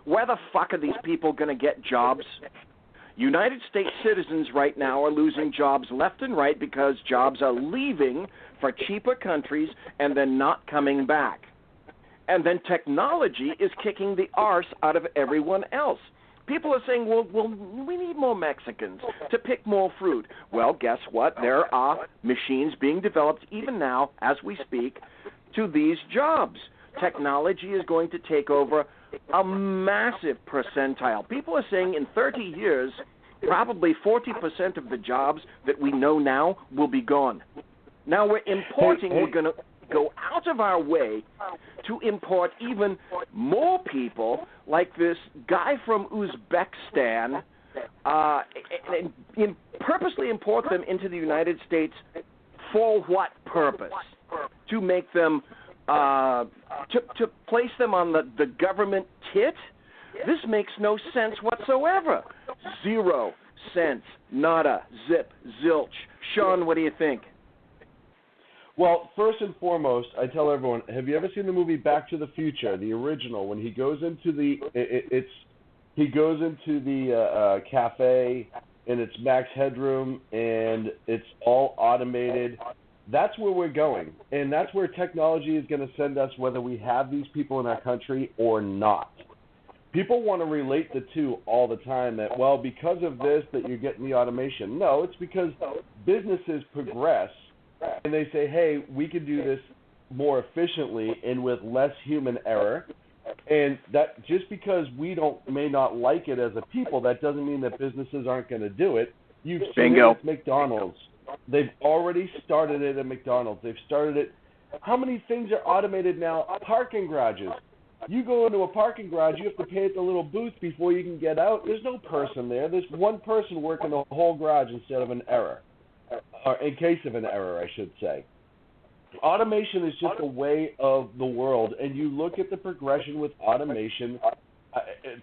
Where the fuck are these people going to get jobs? United States citizens right now are losing jobs left and right because jobs are leaving for cheaper countries and then not coming back. And then technology is kicking the arse out of everyone else. People are saying, well, we need more Mexicans to pick more fruit. Well, guess what? There are machines being developed even now, as we speak, to these jobs. Technology is going to take over a massive percentile. People are saying in 30 years, probably 40% of the jobs that we know now will be gone. Now we're importing, we're going to go out of our way to import even more people like this guy from Uzbekistan and purposely import them into the United States for what purpose? To make them, to place them on the government tit? This makes no sense whatsoever. 0 cents, nada, zip, zilch. Sean, what do you think? Well, first and foremost, I tell everyone, have you ever seen the movie Back to the Future, the original, when he goes into the cafe and it's Max Headroom and it's all automated? That's where we're going, and that's where technology is going to send us, whether we have these people in our country or not. People want to relate the two all the time, that, well, because of this that you're getting the automation. No, it's because businesses progress and they say, hey, we can do this more efficiently and with less human error. And that just because we may not like it as a people, that doesn't mean that businesses aren't going to do it. You've seen it with McDonald's. They've already started it at McDonald's. They've started it. How many things are automated now? Parking garages. You go into a parking garage, you have to pay at the little booth before you can get out. There's no person there. There's one person working the whole garage instead of an error. Or in case of an error, I should say. Automation is just a way of the world, and you look at the progression with automation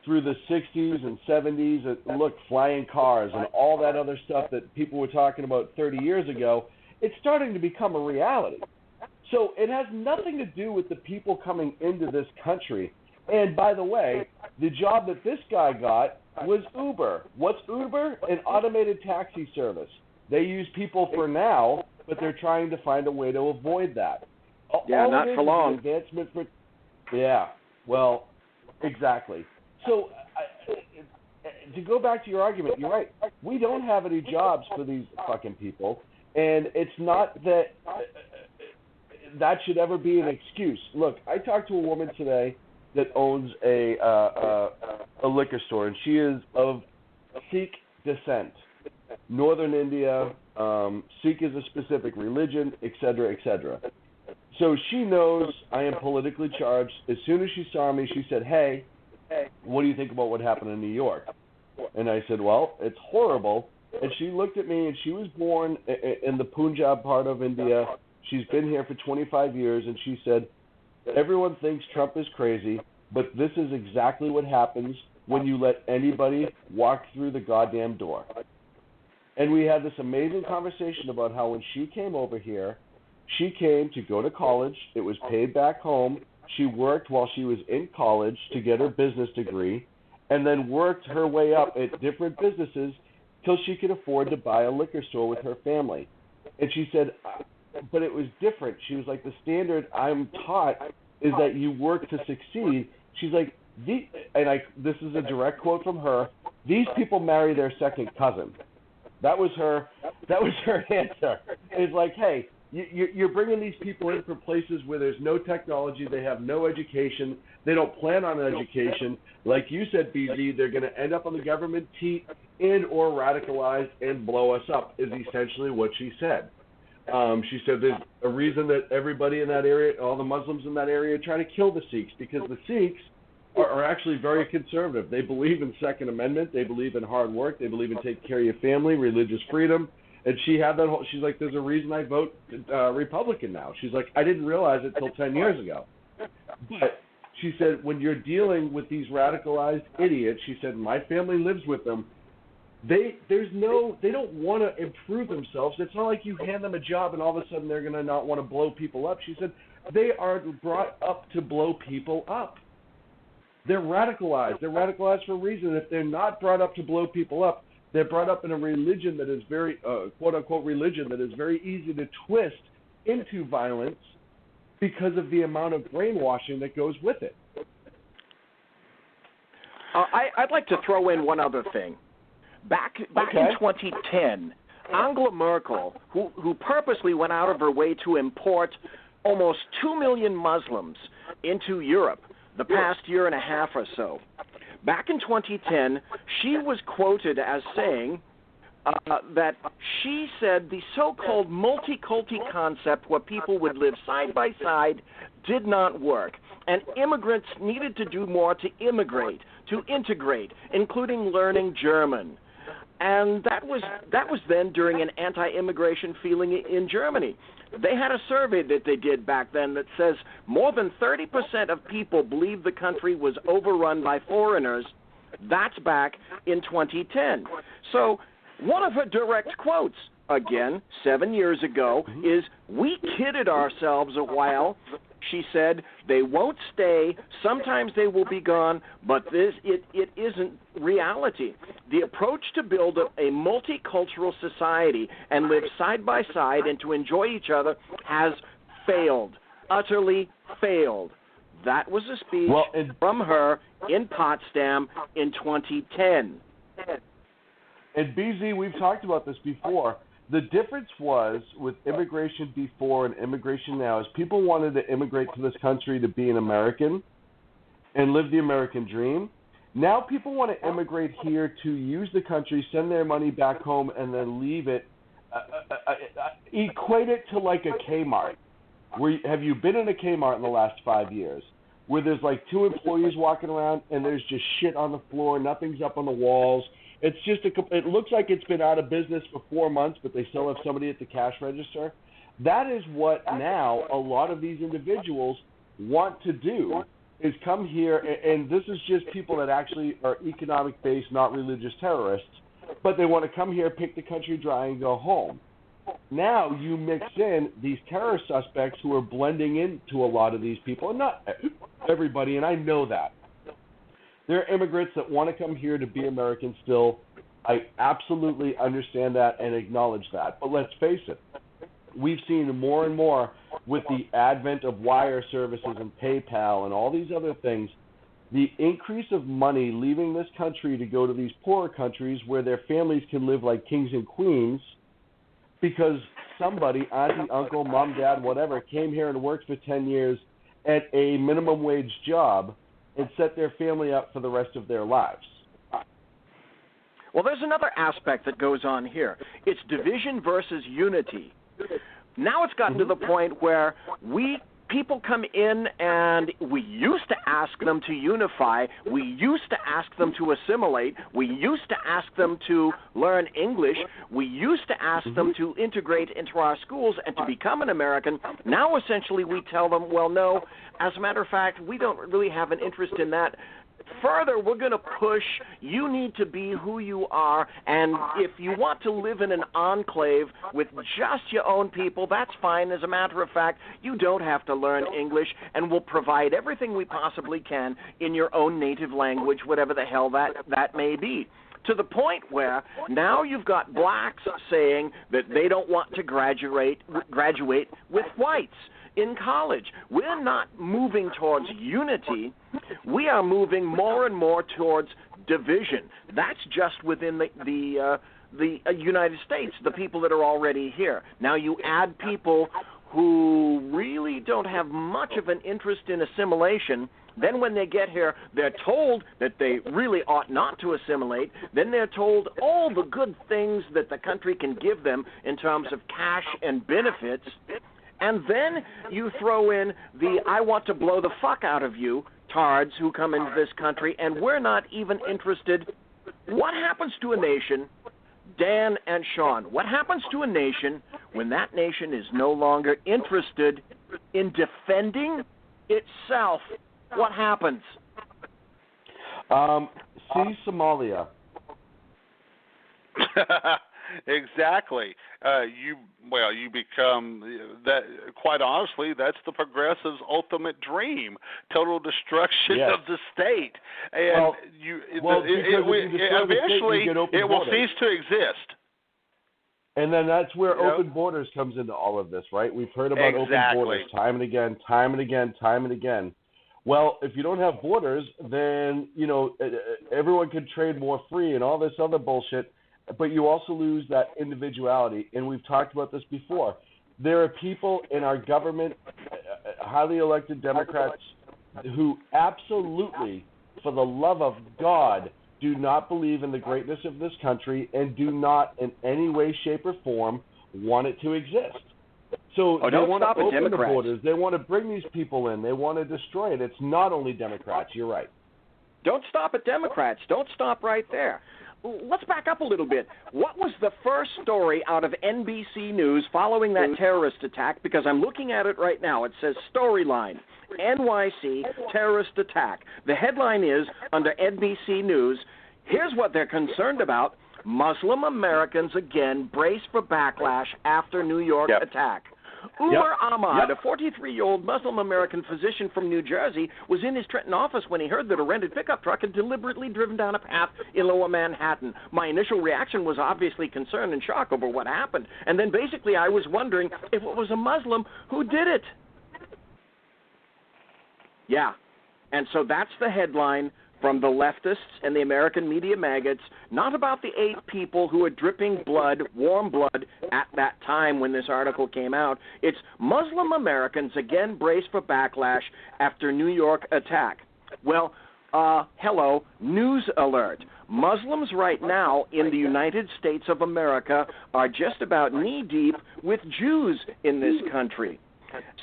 through the 60s and 70s, look, flying cars and all that other stuff that people were talking about 30 years ago, it's starting to become a reality. So it has nothing to do with the people coming into this country. And by the way, the job that this guy got was Uber. What's Uber? An automated taxi service. They use people for now, but they're trying to find a way to avoid that. Yeah, all not for long. Advancement for, yeah, well, exactly. So to go back to your argument, you're right. We don't have any jobs for these fucking people, and it's not that that should ever be an excuse. Look, I talked to a woman today that owns a liquor store, and she is of Sikh descent. Northern India, Sikh is a specific religion, etc., etc. So she knows I am politically charged. As soon as she saw me, she said, hey, what do you think about what happened in New York? And I said, well, it's horrible. And she looked at me, and she was born in the Punjab part of India. She's been here for 25 years, and she said, everyone thinks Trump is crazy, but this is exactly what happens when you let anybody walk through the goddamn door. And we had this amazing conversation about how when she came over here, she came to go to college. It was paid back home. She worked while she was in college to get her business degree, and then worked her way up at different businesses till she could afford to buy a liquor store with her family. And she said, but it was different. She was like, the standard I'm taught is that you work to succeed. She's like, this is a direct quote from her, these people marry their second cousin. That was her answer. It's like, hey, you're bringing these people in from places where there's no technology, they have no education, they don't plan on an education. Like you said, BZ, they're going to end up on the government teat and or radicalized and blow us up, is essentially what she said. She said there's a reason that everybody in that area, all the Muslims in that area, are trying to kill the Sikhs, because the Sikhs are actually very conservative. They believe in Second Amendment. They believe in hard work. They believe in taking care of your family, religious freedom. And she had that whole, she's like, there's a reason I vote Republican now. She's like, I didn't realize it till 10 years ago. But she said, when you're dealing with these radicalized idiots, she said, my family lives with them. They don't want to improve themselves. It's not like you hand them a job and all of a sudden they're going to not want to blow people up. She said, they are brought up to blow people up. They're radicalized. They're radicalized for a reason. If they're not brought up to blow people up, They're brought up in a religion that is very, quote-unquote religion, that is very easy to twist into violence because of the amount of brainwashing that goes with it. I'd like to throw in one other thing. Back in 2010, Angela Merkel, who purposely went out of her way to import almost 2 million Muslims into Europe the past year and a half or so, back in 2010, she was quoted as saying that she said the so-called multiculti concept where people would live side by side did not work, and immigrants needed to do more to integrate, including learning German. And that was then during an anti-immigration feeling in Germany. They had a survey that they did back then that says more than 30% of people believe the country was overrun by foreigners. That's back in 2010. So one of her direct quotes, again, 7 years ago, is, "We kidded ourselves a while." She said, "They won't stay. Sometimes they will be gone, but it isn't reality. The approach to build a multicultural society and live side by side and to enjoy each other has failed, utterly failed." That was a speech from her in Potsdam in 2010. And BZ, we've talked about this before. The difference was with immigration before and immigration now is people wanted to immigrate to this country to be an American and live the American dream. Now people want to immigrate here to use the country, send their money back home, and then leave it. Equate it to like a Kmart. Have you been in a Kmart in the last 5 years where there's like 2 employees walking around and there's just shit on the floor, nothing's up on the walls? It's just it looks like it's been out of business for 4 months, but they still have somebody at the cash register. That is what now a lot of these individuals want to do, is come here, and this is just people that actually are economic-based, not religious terrorists, but they want to come here, pick the country dry, and go home. Now you mix in these terror suspects who are blending into a lot of these people, and not everybody, and I know that. There are immigrants that want to come here to be American still. I absolutely understand that and acknowledge that. But let's face it, we've seen more and more with the advent of wire services and PayPal and all these other things, the increase of money leaving this country to go to these poorer countries where their families can live like kings and queens because somebody, auntie, uncle, mom, dad, whatever, came here and worked for 10 years at a minimum wage job and set their family up for the rest of their lives. Well, there's another aspect that goes on here. It's division versus unity. Now it's gotten to the point where people come in and we used to ask them to unify. We used to ask them to assimilate. We used to ask them to learn English. We used to ask them to integrate into our schools and to become an American. Now essentially we tell them, well, no, as a matter of fact, we don't really have an interest in that. Further, we're going to push, you need to be who you are, and if you want to live in an enclave with just your own people, that's fine. As a matter of fact, you don't have to learn English, and we'll provide everything we possibly can in your own native language, whatever the hell that may be. To the point where now you've got blacks saying that they don't want to graduate with whites in college. We're not moving towards unity. We are moving more and more towards division. That's just within the United States, the people that are already here. Now you add people who really don't have much of an interest in assimilation. Then when they get here, they're told that they really ought not to assimilate. Then they're told all the good things that the country can give them in terms of cash and benefits. And then you throw in the I want to blow the fuck out of you tards who come into this country, and we're not even interested. What happens to a nation, Dan and Sean, what happens to a nation when that nation is no longer interested in defending itself? What happens? See Somalia. Exactly. You become that. Quite honestly, that's the progressive's ultimate dream: total destruction of the state. And eventually, it will cease to exist. And then that's where open borders comes into all of this, right? We've heard about open borders time and again. Well, if you don't have borders, then, everyone can trade more free and all this other bullshit, but you also lose that individuality. And we've talked about this before. There are people in our government, highly elected Democrats, who absolutely, for the love of God, do not believe in the greatness of this country and do not in any way, shape, or form want it to exist. So they want to open the borders. They want to bring these people in. They want to destroy it. It's not only Democrats. You're right. Don't stop at Democrats. Don't stop right there. Let's back up a little bit. What was the first story out of NBC News following that terrorist attack? Because I'm looking at it right now. It says storyline, NYC terrorist attack. The headline is, under NBC News, here's what they're concerned about. Muslim Americans again brace for backlash after New York attack. Umar Ahmad, a 43-year-old Muslim American physician from New Jersey, was in his Trenton office when he heard that a rented pickup truck had deliberately driven down a path in Lower Manhattan. My initial reaction was obviously concern and shock over what happened. And then basically I was wondering if it was a Muslim who did it. Yeah. And so that's the headline from the leftists and the American media maggots, not about the 8 people who were dripping blood, warm blood, at that time when this article came out. It's Muslim Americans again brace for backlash after New York attack. Well, hello, news alert. Muslims right now in the United States of America are just about knee-deep with Jews in this country.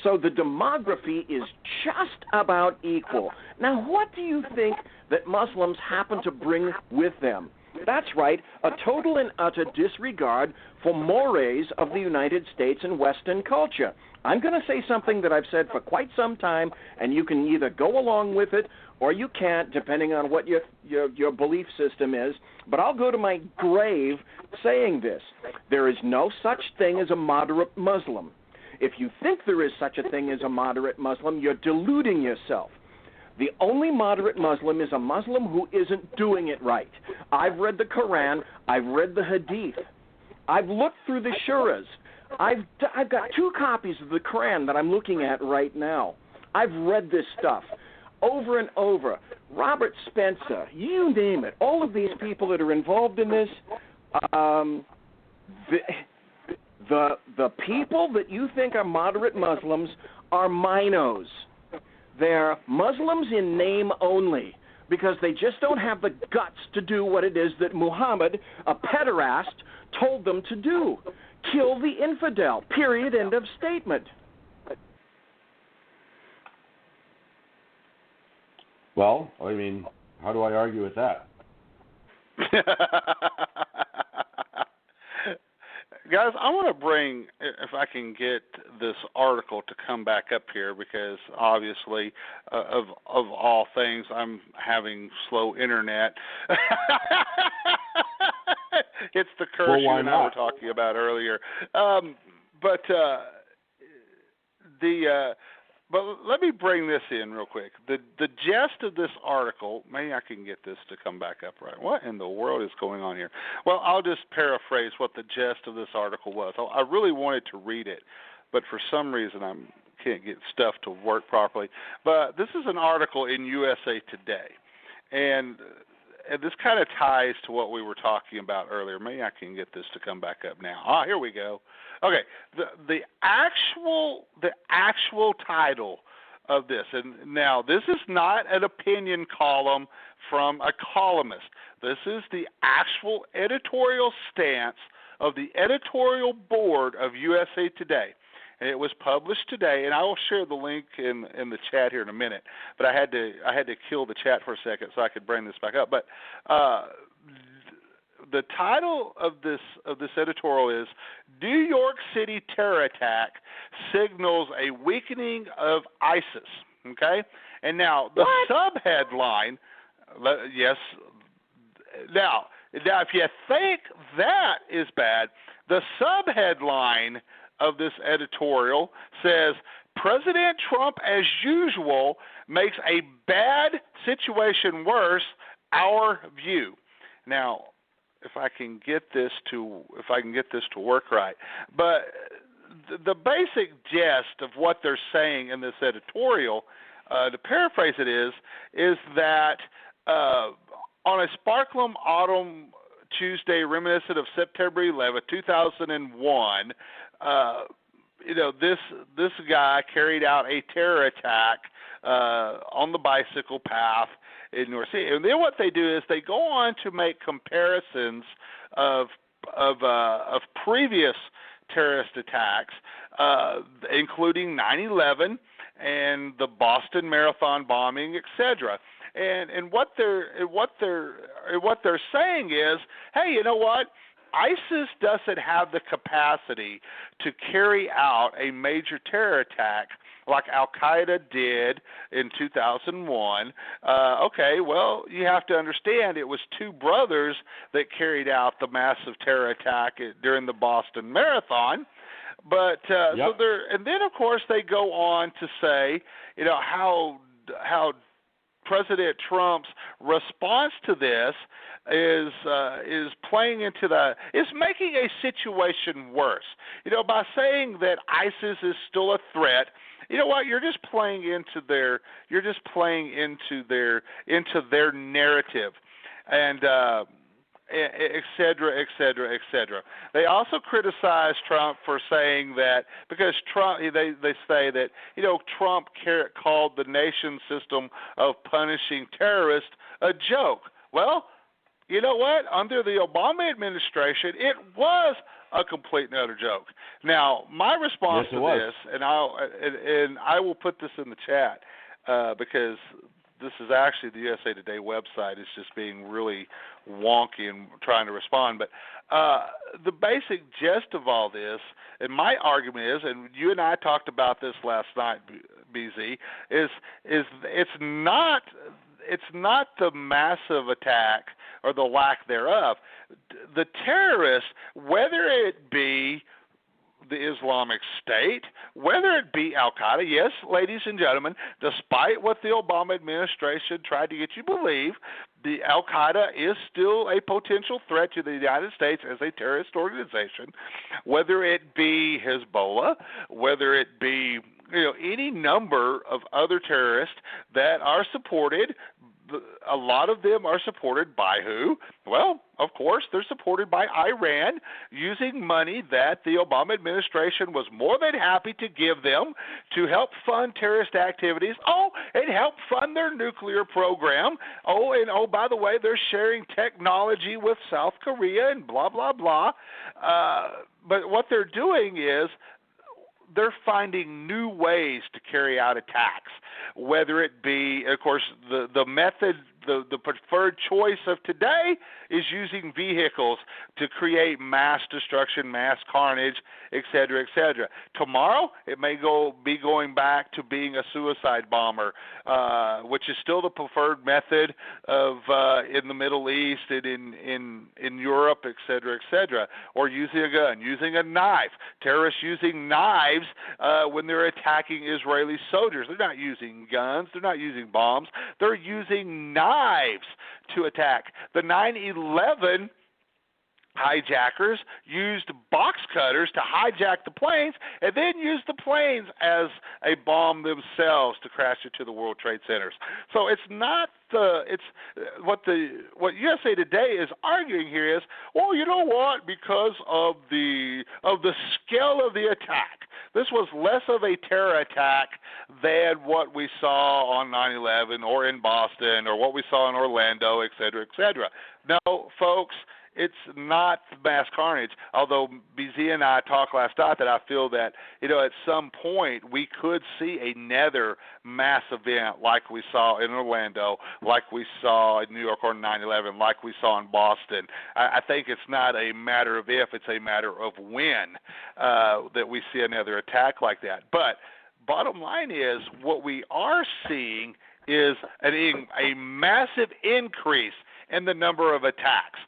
So the demography is just about equal. Now, what do you think that Muslims happen to bring with them? That's right, a total and utter disregard for mores of the United States and Western culture. I'm going to say something that I've said for quite some time, and you can either go along with it or you can't, depending on what your belief system is. But I'll go to my grave saying this. There is no such thing as a moderate Muslim. If you think there is such a thing as a moderate Muslim, you're deluding yourself. The only moderate Muslim is a Muslim who isn't doing it right. I've read the Quran. I've read the Hadith. I've looked through the Shuras. I've got 2 copies of the Quran that I'm looking at right now. I've read this stuff over and over. Robert Spencer, you name it. All of these people that are involved in this, The people that you think are moderate Muslims are minos. They're Muslims in name only because they just don't have the guts to do what it is that Muhammad, a pederast, told them to do. Kill the infidel. Period. End of statement. Well, I mean, how do I argue with that? Guys, I want to bring, if I can get this article to come back up here, because obviously, of all things, I'm having slow internet. It's the curse you and I were talking about earlier. But let me bring this in real quick. The gist of this article, maybe I can get this to come back up right. What in the world is going on here? Well, I'll just paraphrase what the gist of this article was. I really wanted to read it, but for some reason I can't get stuff to work properly. But this is an article in USA Today, and this kind of ties to what we were talking about earlier. Maybe I can get this to come back up now. Here we go. Okay, the actual title of this, and now this is not an opinion column from a columnist. This is the actual editorial stance of the editorial board of USA Today. And it was published today, and I will share the link in the chat here in a minute. But I had to kill the chat for a second so I could bring this back up. But the title of this editorial is "New York City Terror Attack Signals a Weakening of ISIS." Okay, and now the subheadline, yes. Now, if you think that is bad, the subheadline of this editorial says, President Trump, as usual, makes a bad situation worse, our view. Now, if I can get this to work right, but the basic gist of what they're saying in this editorial, to paraphrase it, is that on a sparkling autumn Tuesday reminiscent of September 11, 2001, this guy carried out a terror attack on the bicycle path in North Sea. And then what they do is they go on to make comparisons of previous terrorist attacks, including 9/11 and the Boston Marathon bombing, etc. And what they're saying is, hey, you know what? ISIS doesn't have the capacity to carry out a major terror attack like Al-Qaeda did in 2001. Okay, well, you have to understand it was two brothers that carried out the massive terror attack during the Boston Marathon. But and then of course they go on to say, how President Trump's response to this is playing into is making a situation worse. By saying that ISIS is still a threat, you know what? You're just playing into their narrative, and et cetera, et cetera, et cetera. They also criticize Trump for saying that because Trump, they say that Trump called the nation's system of punishing terrorists a joke. Well, you know what? Under the Obama administration, it was a complete and utter joke. Now, my response to this, and I will put this in the chat because this is actually the USA Today website. It's just being really wonky and trying to respond. But the basic gist of all this, and my argument is, and you and I talked about this last night, BZ, is it's not the massive attack or the lack thereof. The terrorists, whether it be the Islamic State, whether it be Al-Qaeda, yes, ladies and gentlemen, despite what the Obama administration tried to get you to believe, the Al-Qaeda is still a potential threat to the United States as a terrorist organization, whether it be Hezbollah, whether it be any number of other terrorists that are supported. A lot of them are supported by who? Well, of course, they're supported by Iran, using money that the Obama administration was more than happy to give them to help fund terrorist activities. Oh, and help fund their nuclear program. Oh, and by the way, they're sharing technology with South Korea and blah, blah, blah. But what they're doing is they're finding new ways to carry out attacks, whether it be, of course, the method, the preferred choice of today is using vehicles to create mass destruction, mass carnage, et cetera, et cetera. Tomorrow, it may be going back to being a suicide bomber, which is still the preferred method of in the Middle East and in Europe, et cetera, or using a gun, using a knife. Terrorists using knives when they're attacking Israeli soldiers. They're not using guns. They're not using bombs. They're using knives to attack. The 9/11 hijackers used box cutters to hijack the planes and then used the planes as a bomb themselves to crash into the World Trade Centers. So it's not what USA Today is arguing here is, well, you know what? Because of the scale of the attack, this was less of a terror attack than what we saw on 9/11 or in Boston or what we saw in Orlando, et cetera, et cetera. No, folks, it's not mass carnage, although BZ and I talked last night that I feel that, at some point we could see another mass event like we saw in Orlando, like we saw in New York on 9/11, like we saw in Boston. I think it's not a matter of if, it's a matter of when that we see another attack like that. But bottom line is what we are seeing is a massive increase in the number of attacks.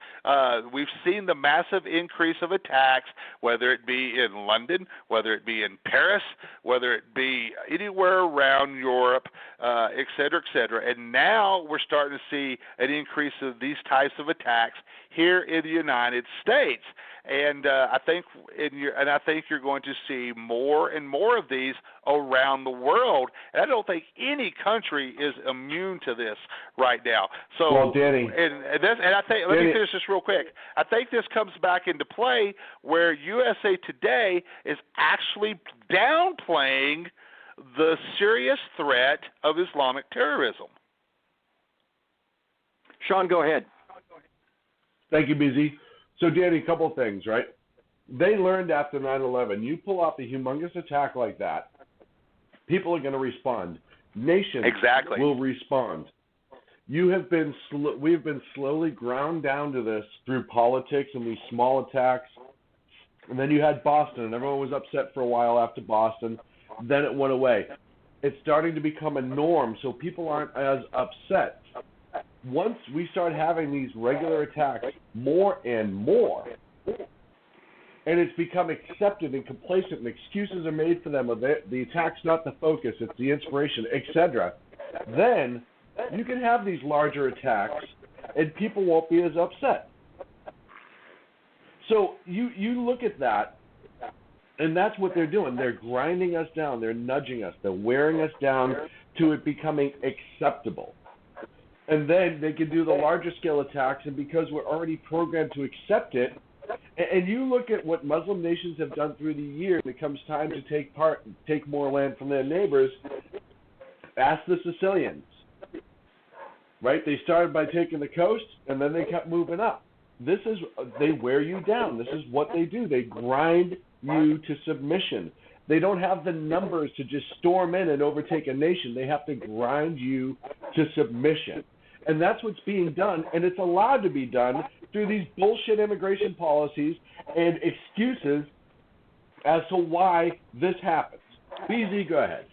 We've seen the massive increase of attacks, whether it be in London, whether it be in Paris, whether it be anywhere around Europe, et cetera, and now we're starting to see an increase of these types of attacks here in the United States. And I think you're going to see more and more of these around the world. And I don't think any country is immune to this right now. So, well, Danny, I think let me finish this real quick. I think this comes back into play where USA Today is actually downplaying the serious threat of Islamic terrorism. Sean, go ahead. Thank you, BZ. So, Danny, a couple of things, right? They learned after 9/11, you pull off a humongous attack like that, people are going to respond. Nations will respond. We've been slowly ground down to this through politics and these small attacks. And then you had Boston, and everyone was upset for a while after Boston. Then it went away. It's starting to become a norm, so people aren't as upset. Once we start having these regular attacks more and more, and it's become accepted and complacent, and excuses are made for them, the attack's not the focus, it's the inspiration, etc., then you can have these larger attacks, and people won't be as upset. So you look at that, and that's what they're doing. They're grinding us down. They're nudging us. They're wearing us down to it becoming acceptable. And then they can do the larger scale attacks, and because we're already programmed to accept it, and you look at what Muslim nations have done through the years, when it comes time to take more land from their neighbors, ask the Sicilians, right? They started by taking the coast, and then they kept moving up. They wear you down. This is what they do. They grind you to submission. They don't have the numbers to just storm in and overtake a nation. They have to grind you to submission. And that's what's being done, and it's allowed to be done through these bullshit immigration policies and excuses as to why this happens. BZ, go ahead.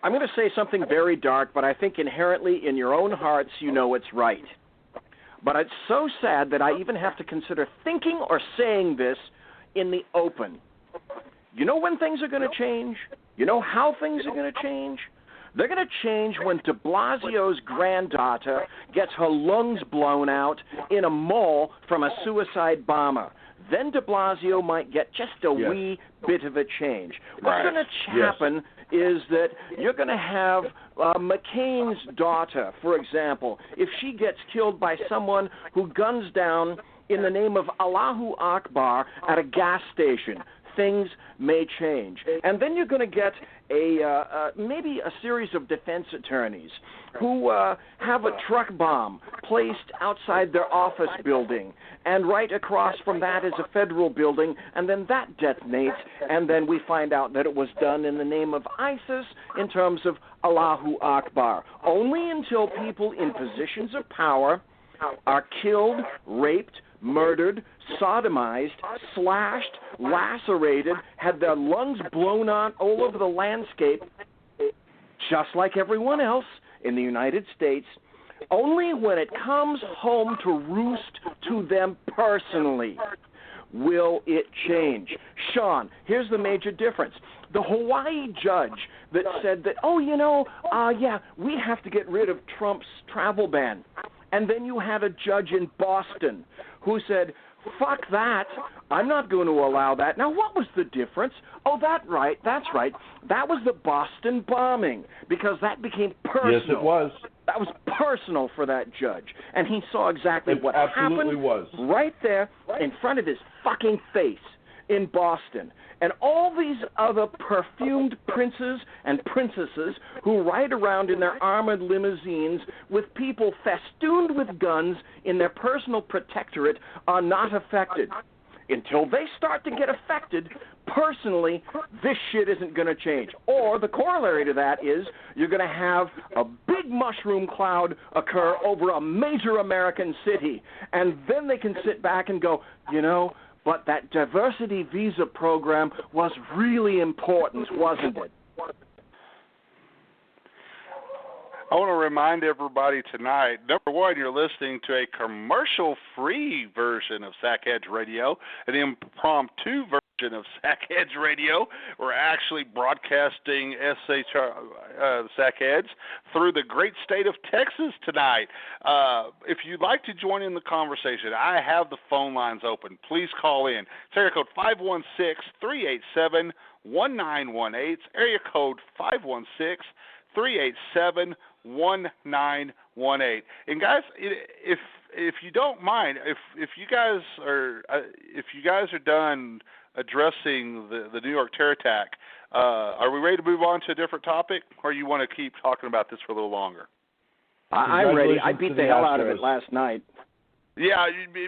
I'm going to say something very dark, but I think inherently in your own hearts you know it's right. But it's so sad that I even have to consider thinking or saying this in the open. You know when things are going to change? You know how things are going to change? They're going to change when de Blasio's granddaughter gets her lungs blown out in a mall from a suicide bomber. Then de Blasio might get just a wee bit of a change. What's going to happen is that you're going to have McCain's daughter, for example, if she gets killed by someone who guns down in the name of Allahu Akbar at a gas station. Things may change. And then you're going to get maybe a series of defense attorneys who have a truck bomb placed outside their office building, and right across from that is a federal building, and then that detonates, and then we find out that it was done in the name of ISIS in terms of Allahu Akbar. Only until people in positions of power are killed, raped, murdered, sodomized, slashed, lacerated, had their lungs blown out all over the landscape, just like everyone else in the United States, only when it comes home to roost to them personally will it change. Sean, here's the major difference. The Hawaii judge that said that, we have to get rid of Trump's travel ban. And then you had a judge in Boston who said, fuck that, I'm not going to allow that. Now, what was the difference? Oh, that's right. That was the Boston bombing, because that became personal. Yes, it was. That was personal for that judge. And he saw exactly what happened right there in front of his fucking face in Boston. And all these other perfumed princes and princesses who ride around in their armored limousines with people festooned with guns in their personal protectorate are not affected. Until they start to get affected, personally, this shit isn't going to change. Or the corollary to that is you're going to have a big mushroom cloud occur over a major American city. And then they can sit back and go, but that diversity visa program was really important, wasn't it? I want to remind everybody tonight, number one, you're listening to a commercial-free version of Sackheads Radio, an impromptu version of Sackheads Radio. We're actually broadcasting Sackheads through the great state of Texas tonight. If you'd like to join in the conversation, I have the phone lines open. Please call in. It's area code 516-387-1918. Area code 516-387-1918. And guys, if you don't mind, if you guys are done addressing the New York terror attack, are we ready to move on to a different topic, or you want to keep talking about this for a little longer? I'm ready. I beat the hell out of it last night. Yeah,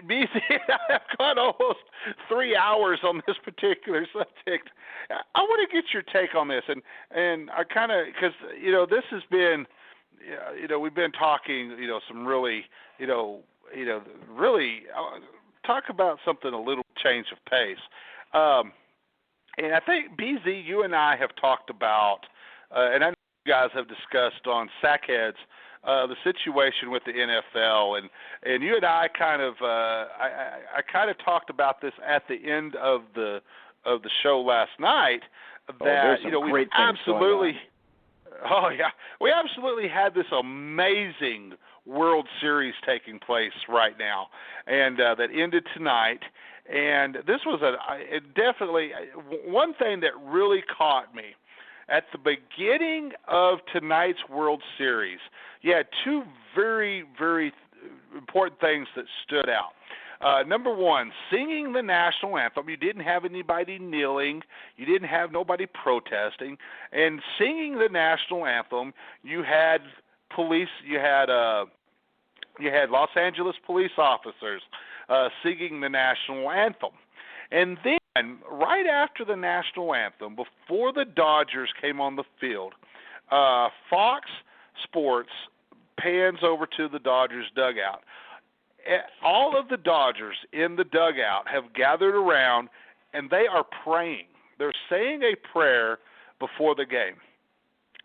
BC, I've got almost 3 hours on this particular subject. I want to get your take on this, and I kind of, because this has been, we've been talking, some really, really talk about something a little change of pace, and I think BZ, you and I have talked about, and I know you guys have discussed on Sackheads. The situation with the NFL, and you and I kind of I kind of talked about this at the end of the show last night, that we absolutely we absolutely had this amazing World Series taking place right now, and that ended tonight. And this was definitely one thing that really caught me. At the beginning of tonight's World Series, you had two very, very important things that stood out. Number one, singing the national anthem. You didn't have anybody kneeling. You didn't have nobody protesting. And singing the national anthem, you had police. You had Los Angeles police officers singing the national anthem. And then, right after the national anthem, before the Dodgers came on the field, Fox Sports pans over to the Dodgers dugout. All of the Dodgers in the dugout have gathered around, and they are praying. They're saying a prayer before the game.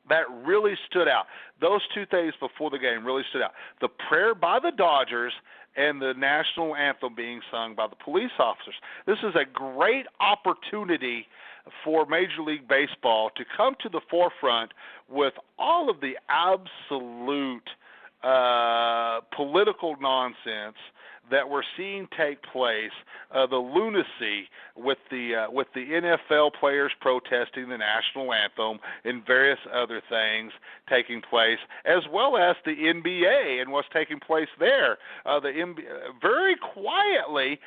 That really stood out. Those two things before the game really stood out. The prayer by the Dodgers and the national anthem being sung by the police officers. This is a great opportunity for Major League Baseball to come to the forefront with all of the absolute political nonsense that we're seeing take place, the lunacy with the NFL players protesting the national anthem and various other things taking place, as well as the NBA and what's taking place there. Very quietly,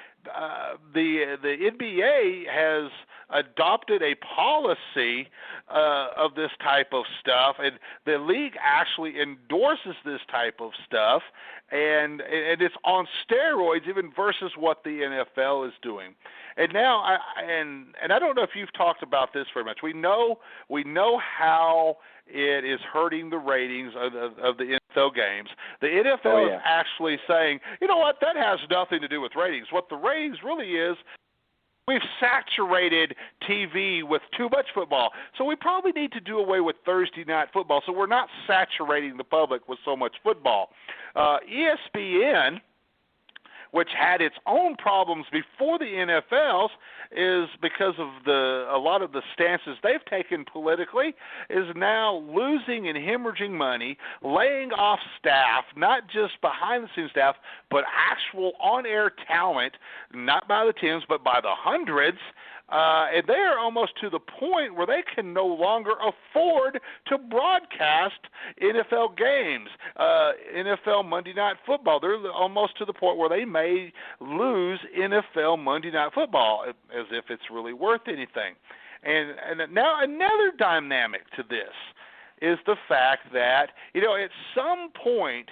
the NBA has adopted a policy of this type of stuff, and the league actually endorses this type of stuff, and it's on steroids even versus what the NFL is doing. And now, I don't know if you've talked about this very much. We know how it is hurting the ratings of the NFL games. The NFL is actually saying, you know what, that has nothing to do with ratings. What the ratings really is, we've saturated TV with too much football, so we probably need to do away with Thursday night football so we're not saturating the public with so much football. ESPN, which had its own problems before the NFL's, is because of a lot of the stances they've taken politically, is now losing and hemorrhaging money, laying off staff, not just behind-the-scenes staff, but actual on-air talent, not by the tens, but by the hundreds. And they are almost to the point where they can no longer afford to broadcast NFL games, NFL Monday Night Football. They're almost to the point where they may lose NFL Monday Night Football, as if it's really worth anything. And now another dynamic to this is the fact that, at some point,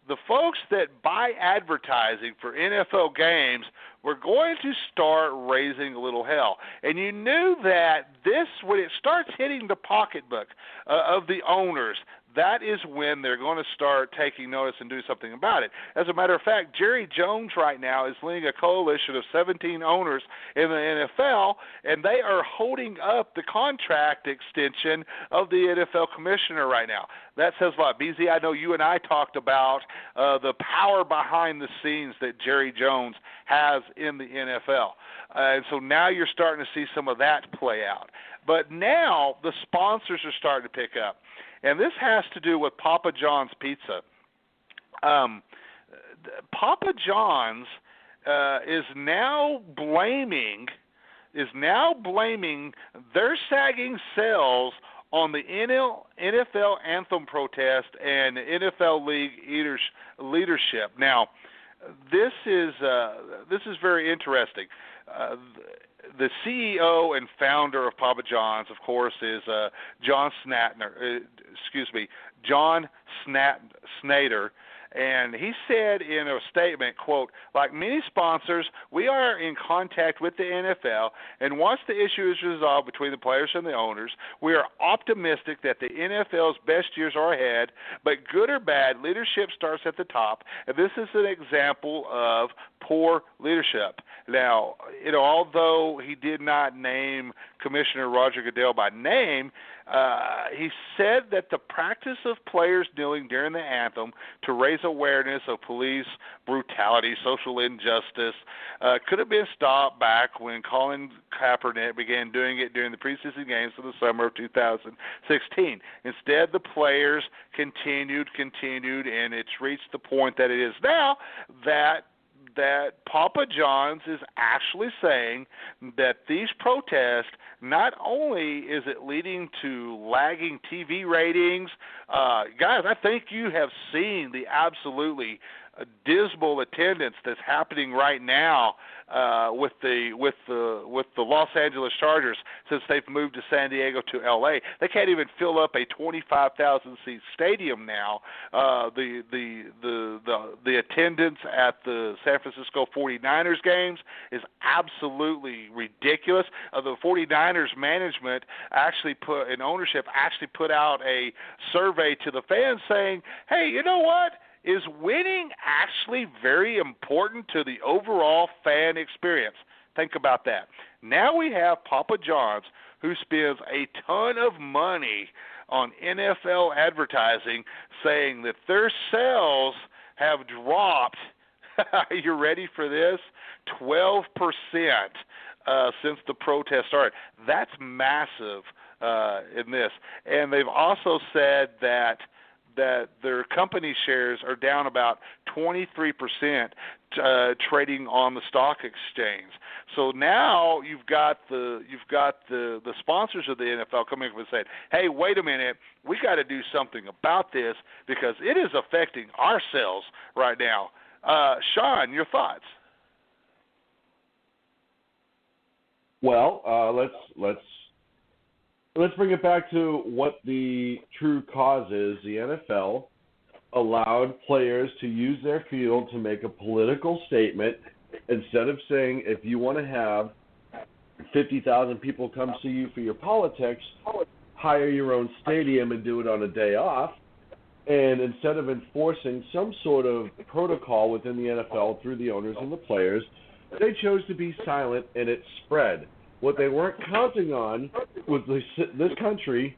the folks that buy advertising for NFL games were going to start raising a little hell. And you knew that this, when it starts hitting the pocketbook of the owners, that is when they're going to start taking notice and do something about it. As a matter of fact, Jerry Jones right now is leading a coalition of 17 owners in the NFL, and they are holding up the contract extension of the NFL commissioner right now. That says a lot. BZ, I know you and I talked about the power behind the scenes that Jerry Jones has in the NFL. And so now you're starting to see some of that play out. But now the sponsors are starting to pick up. And this has to do with Papa John's Pizza. Papa John's is now blaming their sagging sales on the NFL anthem protest and NFL league leadership. Now, this is very interesting. The CEO and founder of Papa John's, of course, is John Snyder. And he said in a statement, quote, "Like many sponsors, we are in contact with the NFL, and once the issue is resolved between the players and the owners, we are optimistic that the NFL's best years are ahead, but good or bad, leadership starts at the top, and this is an example of poor leadership." Now, although he did not name Commissioner Roger Goodell by name, he said that the practice of players kneeling during the anthem to raise awareness of police brutality, social injustice, could have been stopped back when Colin Kaepernick began doing it during the preseason games of the summer of 2016. Instead, the players continued, and it's reached the point that it is now that Papa John's is actually saying that these protests, not only is it leading to lagging TV ratings, guys, I think you have seen the absolutely dismal attendance that's happening right now with the Los Angeles Chargers since they've moved to San Diego to LA. They can't even fill up a 25,000 seat stadium now. The attendance at the San Francisco 49ers games is absolutely ridiculous. The 49ers management and ownership actually put out a survey to the fans saying, "Hey, you know what? Is winning actually very important to the overall fan experience?" Think about that. Now we have Papa John's, who spends a ton of money on NFL advertising, saying that their sales have dropped, are you ready for this, 12% since the protest started. That's massive in this. And they've also said that their company shares are down about 23% trading on the stock exchange. So now you've got the sponsors of the NFL coming up and saying, "Hey, wait a minute, we got to do something about this because it is affecting our sales right now." Sean, your thoughts? Well, let's bring it back to what the true cause is. The NFL allowed players to use their field to make a political statement instead of saying, if you want to have 50,000 people come see you for your politics, hire your own stadium and do it on a day off. And instead of enforcing some sort of protocol within the NFL through the owners and the players, they chose to be silent, and it spread. What they weren't counting on was this country,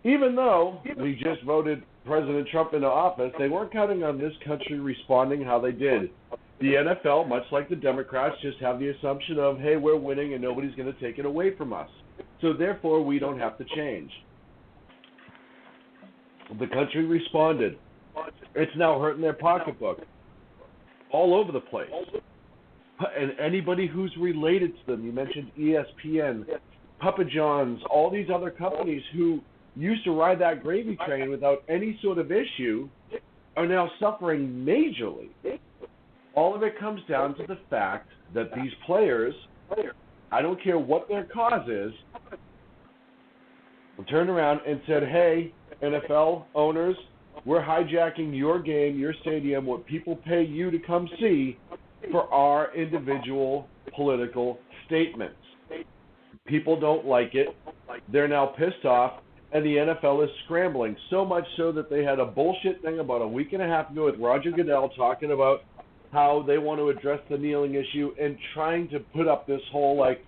even though we just voted President Trump into office, they weren't counting on this country responding how they did. The NFL, much like the Democrats, just have the assumption of, hey, we're winning and nobody's going to take it away from us. So therefore, we don't have to change. The country responded. It's now hurting their pocketbook all over the place. And anybody who's related to them, you mentioned ESPN, Papa John's, all these other companies who used to ride that gravy train without any sort of issue are now suffering majorly. All of it comes down to the fact that these players, I don't care what their cause is, turned around and said, hey, NFL owners, we're hijacking your game, your stadium, what people pay you to come see for our individual political statements. People don't like it. They're now pissed off, and the NFL is scrambling, so much so that they had a bullshit thing about a week and a half ago with Roger Goodell talking about how they want to address the kneeling issue and trying to put up this whole, like,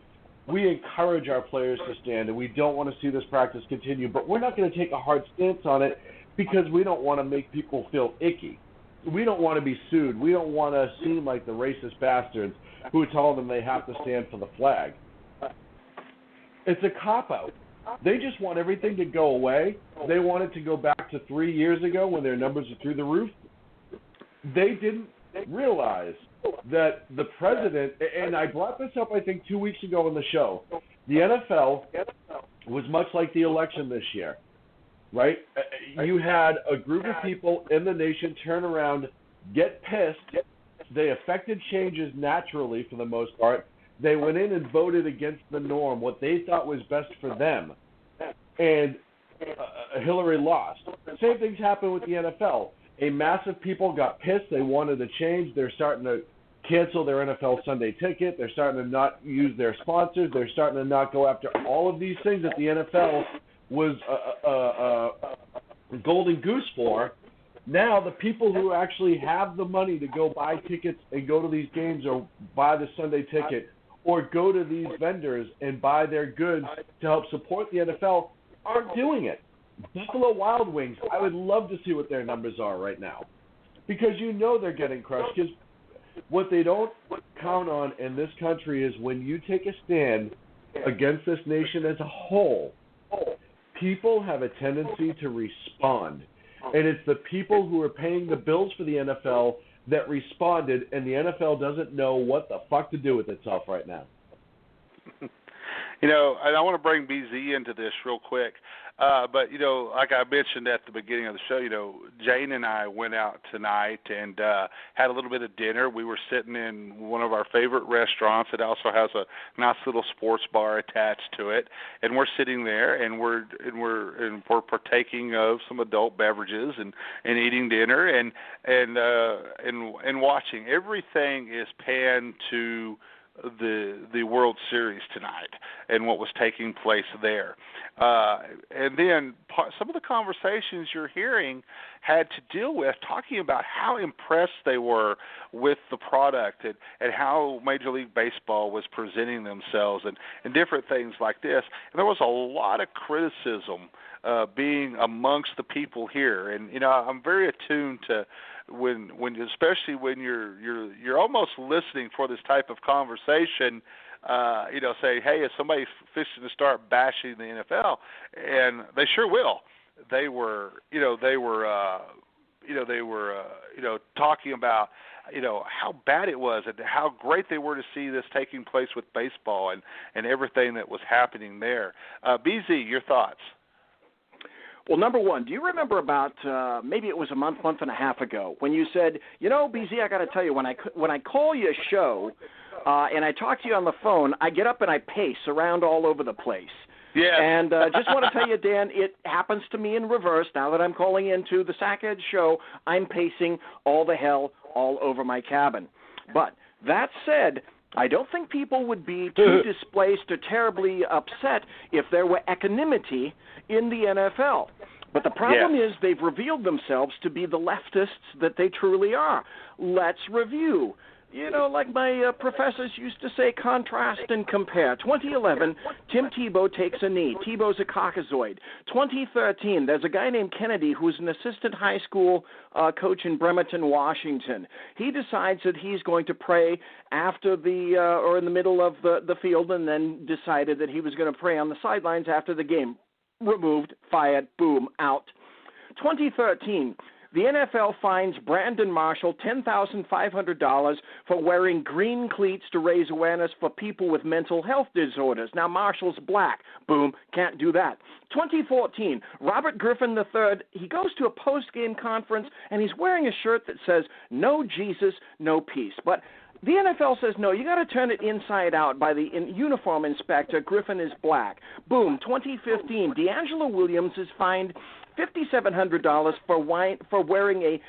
we encourage our players to stand and we don't want to see this practice continue, but we're not going to take a hard stance on it because we don't want to make people feel icky. We don't want to be sued. We don't want to seem like the racist bastards who told them they have to stand for the flag. It's a cop-out. They just want everything to go away. They want it to go back to 3 years ago when their numbers are through the roof. They didn't realize that the president, and I brought this up I think 2 weeks ago on the show, the NFL was much like the election this year, right? You had a group of people in the nation turn around, get pissed. They affected changes naturally for the most part. They went in and voted against the norm, what they thought was best for them. And Hillary lost. Same things happened with the NFL. A mass of people got pissed. They wanted to change. They're starting to cancel their NFL Sunday ticket. They're starting to not use their sponsors. They're starting to not go after all of these things that the NFL was golden goose for. Now the people who actually have the money to go buy tickets and go to these games or buy the Sunday ticket or go to these vendors and buy their goods to help support the NFL aren't doing it. Buffalo Wild Wings, I would love to see what their numbers are right now because you know they're getting crushed. Because what they don't count on in this country is when you take a stand against this nation as a whole, people have a tendency to respond. And it's the people who are paying the bills for the NFL that responded, and the NFL doesn't know what the fuck to do with itself right now. You know, and I want to bring BZ into this real quick. But, you know, like I mentioned at the beginning of the show, you know, Jane and I went out tonight and had a little bit of dinner. We were sitting in one of our favorite restaurants. It also has a nice little sports bar attached to it. And we're sitting there and we're partaking of some adult beverages and eating dinner and watching. Everything is panned to the World Series tonight and what was taking place there. And then some of the conversations you're hearing had to deal with talking about how impressed they were with the product and how Major League Baseball was presenting themselves and different things like this. And there was a lot of criticism being amongst the people here. And, you know, I'm very attuned to when especially when you're almost listening for this type of conversation, you know, say, hey, is somebody fixing to start bashing the NFL? And they sure will. They were talking about, you know, how bad it was and how great they were to see this taking place with baseball and everything that was happening there. BZ, your thoughts? Well, number one, do you remember about maybe it was a month and a half ago when you said, you know, BZ, I got to tell you, when I call you a show and I talk to you on the phone, I get up and I pace around all over the place. Yeah. And just want to tell you, Dan, it happens to me in reverse. Now that I'm calling into the Sackhead Show, I'm pacing all the hell all over my cabin. But that said, I don't think people would be too displaced or terribly upset if there were equanimity in the NFL. But the problem is they've revealed themselves to be the leftists that they truly are. Let's review. You know, like my professors used to say, contrast and compare. 2011, Tim Tebow takes a knee. Tebow's a Caucasoid. 2013, there's a guy named Kennedy who's an assistant high school coach in Bremerton, Washington. He decides that he's going to pray after or in the middle of the field, and then decided that he was going to pray on the sidelines after the game. Removed, fired, boom, out. 2013, the NFL fines Brandon Marshall $10,500 for wearing green cleats to raise awareness for people with mental health disorders. Now, Marshall's black. Boom, can't do that. 2014, Robert Griffin III, he goes to a post-game conference, and he's wearing a shirt that says, "No Jesus, no peace." But the NFL says, no, you got to turn it inside out by the uniform inspector. Griffin is black. Boom, 2015, DeAngelo Williams is fined $5,700 for wearing a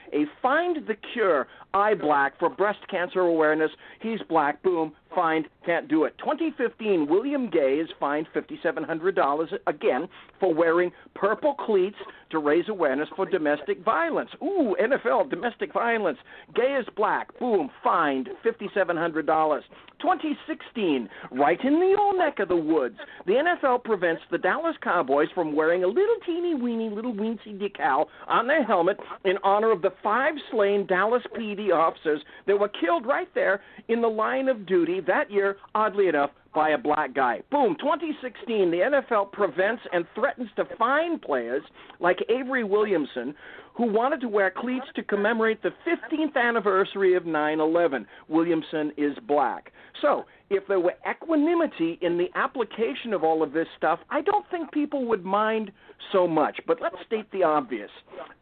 Find the Cure eye black for breast cancer awareness. He's black. Boom. Fined. Can't do it. 2015, William Gay is fined $5,700 again for wearing purple cleats to raise awareness for domestic violence. Ooh, NFL, domestic violence. Gay is black. Boom. Fined $5,700. 2016, right in the old neck of the woods, the NFL prevents the Dallas Cowboys from wearing a little teeny weeny little weensy decal on their helmet in honor of the 5 slain Dallas PD officers that were killed right there in the line of duty that year, oddly enough, by a black guy. Boom, 2016, the NFL prevents and threatens to fine players like Avery Williamson who wanted to wear cleats to commemorate the 15th anniversary of 9/11. Williamson is black. So, if there were equanimity in the application of all of this stuff, I don't think people would mind so much. But let's state the obvious.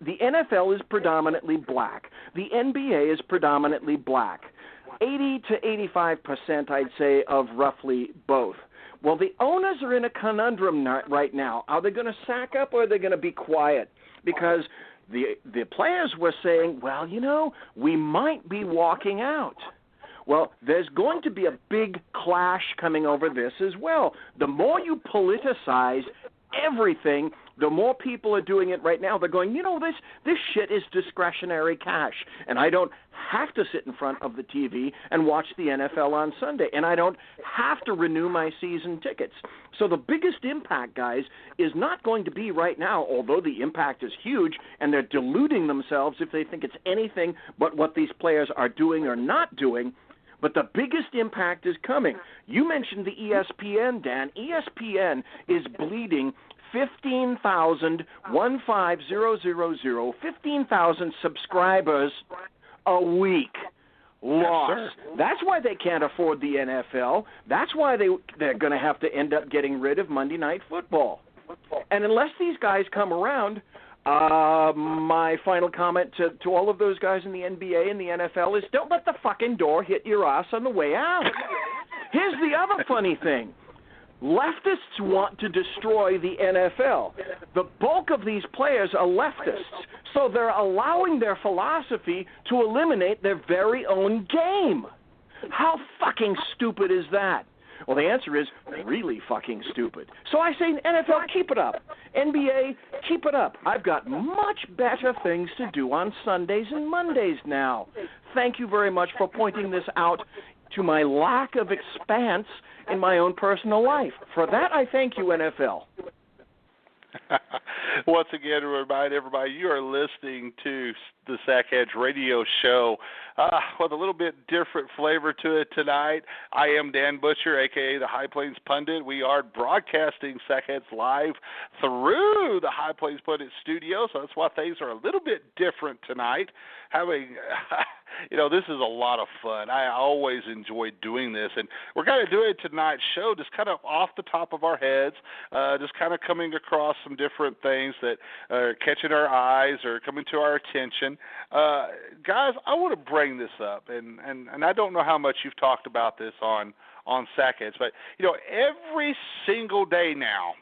The NFL is predominantly black. The NBA is predominantly black. 80 to 85%, I'd say, of roughly both. Well, the owners are in a conundrum right now. Are they going to sack up or are they going to be quiet? Because the players were saying, well, you know, we might be walking out. Well, there's going to be a big clash coming over this as well. The more you politicize everything, the more people are doing it right now. They're going, you know, this shit is discretionary cash, and I don't have to sit in front of the TV and watch the NFL on Sunday, and I don't have to renew my season tickets. So the biggest impact, guys, is not going to be right now, although the impact is huge, and they're deluding themselves if they think it's anything but what these players are doing or not doing. But the biggest impact is coming. You mentioned the ESPN, Dan. ESPN is bleeding 15,000 subscribers a week lost. Yes, that's why they can't afford the NFL. That's why they're going to have to end up getting rid of Monday Night Football. And unless these guys come around, my final comment to all of those guys in the NBA and the NFL is don't let the fucking door hit your ass on the way out. Here's the other funny thing. Leftists want to destroy the NFL. The bulk of these players are leftists, so they're allowing their philosophy to eliminate their very own game. How fucking stupid is that? Well, the answer is really fucking stupid. So I say, NFL, keep it up. NBA, keep it up. I've got much better things to do on Sundays and Mondays now. Thank you very much for pointing this out to my lack of expanse in my own personal life. For that, I thank you, NFL. Once again, to remind everybody, you are listening to the Sackheads Radio Show with a little bit different flavor to it tonight. I am Dan Butcher, a.k.a. the High Plains Pundit. We are broadcasting Sackheads live through the High Plains Pundit studio, so that's why things are a little bit different tonight. This is a lot of fun. I always enjoy doing this, and we're kind of doing tonight's show just kind of off the top of our heads, just kind of coming across some different things that are catching our eyes or coming to our attention. Guys, I want to bring this up, and I don't know how much you've talked about this on Sackheads, but, every single day now,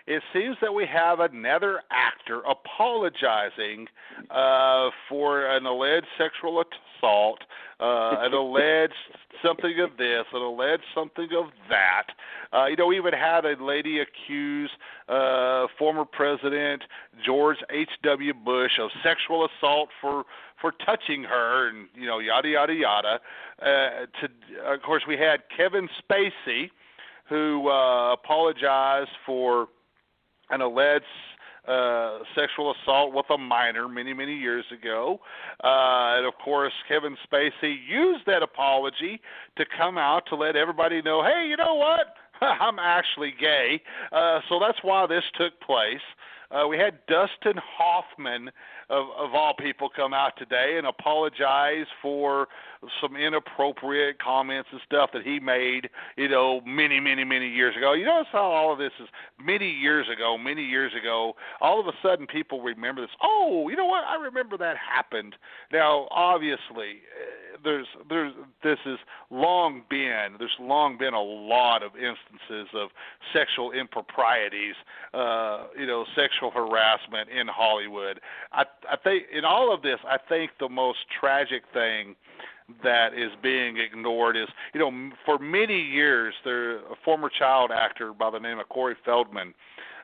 it seems that we have another actor apologizing for an alleged sexual assault, an alleged something of this, an alleged something of that. We even had a lady accuse former President George H.W. Bush of sexual assault for touching her, and yada yada yada. Of course, we had Kevin Spacey, who apologized for an alleged sexual assault with a minor many, many years ago. And, of course, Kevin Spacey used that apology to come out to let everybody know, hey, you know what? I'm actually gay. So that's why this took place. We had Dustin Hoffman, of all people, come out today and apologize for some inappropriate comments and stuff that he made, many, many, many years ago. You notice how all of this is many years ago. All of a sudden people remember this. Oh, you know what? I remember that happened. Now, obviously, there's long been a lot of instances of sexual improprieties, sexual harassment in Hollywood. I think in all of this, I think the most tragic thing that is being ignored is, for many years, a former child actor by the name of Corey Feldman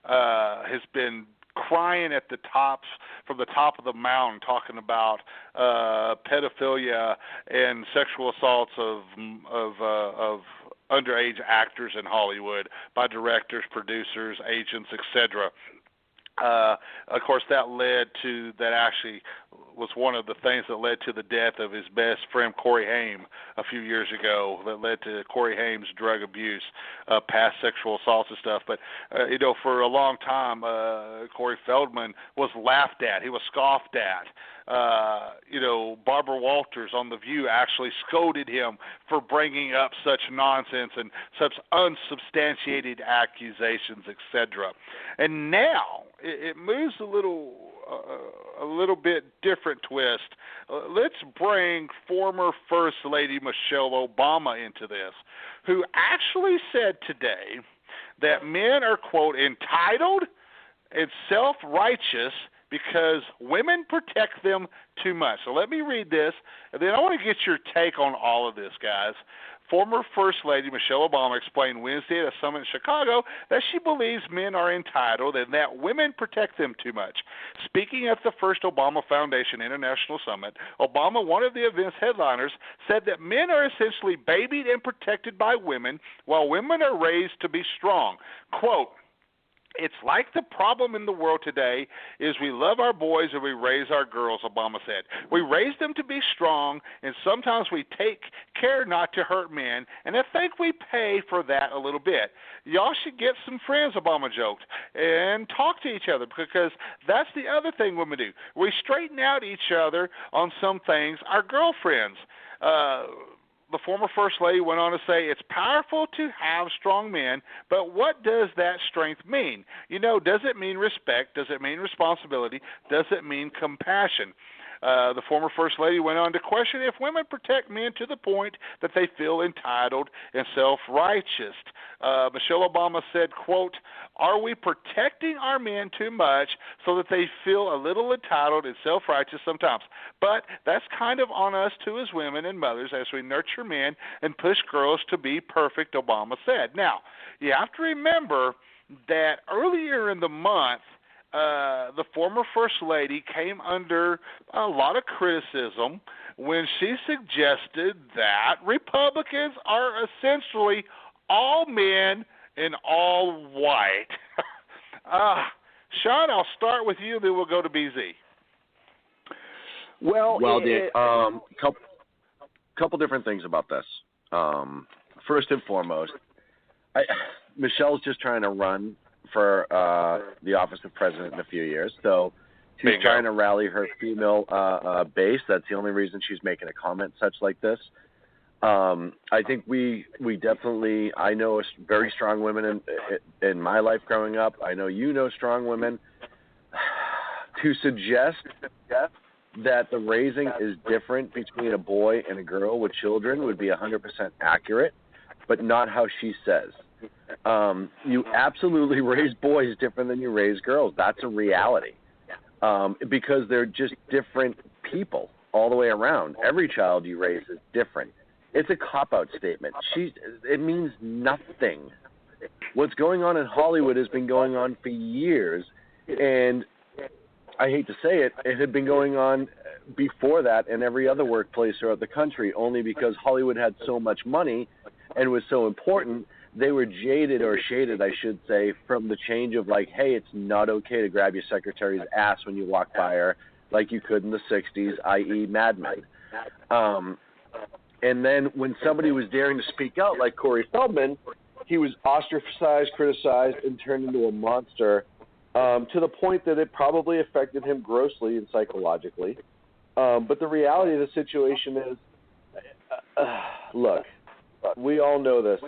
has been crying from the top of the mountain, talking about pedophilia and sexual assaults of underage actors in Hollywood by directors, producers, agents, etc. Of course, that actually was one of the things that led to the death of his best friend Corey Haim a few years ago. That led to Corey Haim's drug abuse, past sexual assaults and stuff. But for a long time, Corey Feldman was laughed at. He was scoffed at. Barbara Walters on The View actually scolded him for bringing up such nonsense and such unsubstantiated accusations, etc. And now it moves a little bit different twist. Let's bring former First Lady Michelle Obama into this, who actually said today that men are, quote, entitled and self-righteous because women protect them too much. So let me read this, and then I want to get your take on all of this, guys. Former First Lady Michelle Obama explained Wednesday at a summit in Chicago that she believes men are entitled and that women protect them too much. Speaking at the first Obama Foundation International Summit, Obama, one of the event's headliners, said that men are essentially babied and protected by women while women are raised to be strong. Quote, "It's like the problem in the world today is we love our boys and we raise our girls," Obama said. "We raise them to be strong, and sometimes we take care not to hurt men, and I think we pay for that a little bit. Y'all should get some friends," Obama joked, "and talk to each other, because that's the other thing women do. We straighten out each other on some things, our girlfriends." The former First Lady went on to say, "It's powerful to have strong men, but what does that strength mean? Does it mean respect? Does it mean responsibility? Does it mean compassion?" The former First Lady went on to question if women protect men to the point that they feel entitled and self-righteous. Michelle Obama said, quote, "Are we protecting our men too much so that they feel a little entitled and self-righteous sometimes? But that's kind of on us too as women and mothers as we nurture men and push girls to be perfect," Obama said. Now, you have to remember that earlier in the month, the former First Lady came under a lot of criticism when she suggested that Republicans are essentially all men and all white. Sean, I'll start with you, then we'll go to BZ. Well, couple different things about this. First and foremost, Michelle's just trying to run for the office of president in a few years, so she's trying to rally her female base. That's the only reason she's making a comment such like this. I think we definitely, I know very strong women in my life growing up. I know strong women. To suggest that the raising is different between a boy and a girl with children would be 100% accurate, but not how she says. You absolutely raise boys different than you raise girls. That's a reality, because they're just different people all the way around. Every child you raise is different. It's a cop-out statement. It means nothing. What's going on in Hollywood has been going on for years, and I hate to say it, it had been going on before that in every other workplace throughout the country, only because Hollywood had so much money and was so important. They were jaded, or shaded, I should say, from the change of like, hey, it's not okay to grab your secretary's ass when you walk by her like you could in the 60s, i.e. Mad Men. And then when somebody was daring to speak out, like Corey Feldman, he was ostracized, criticized, and turned into a monster, to the point that it probably affected him grossly and psychologically. But the reality of the situation is, look, we all know this.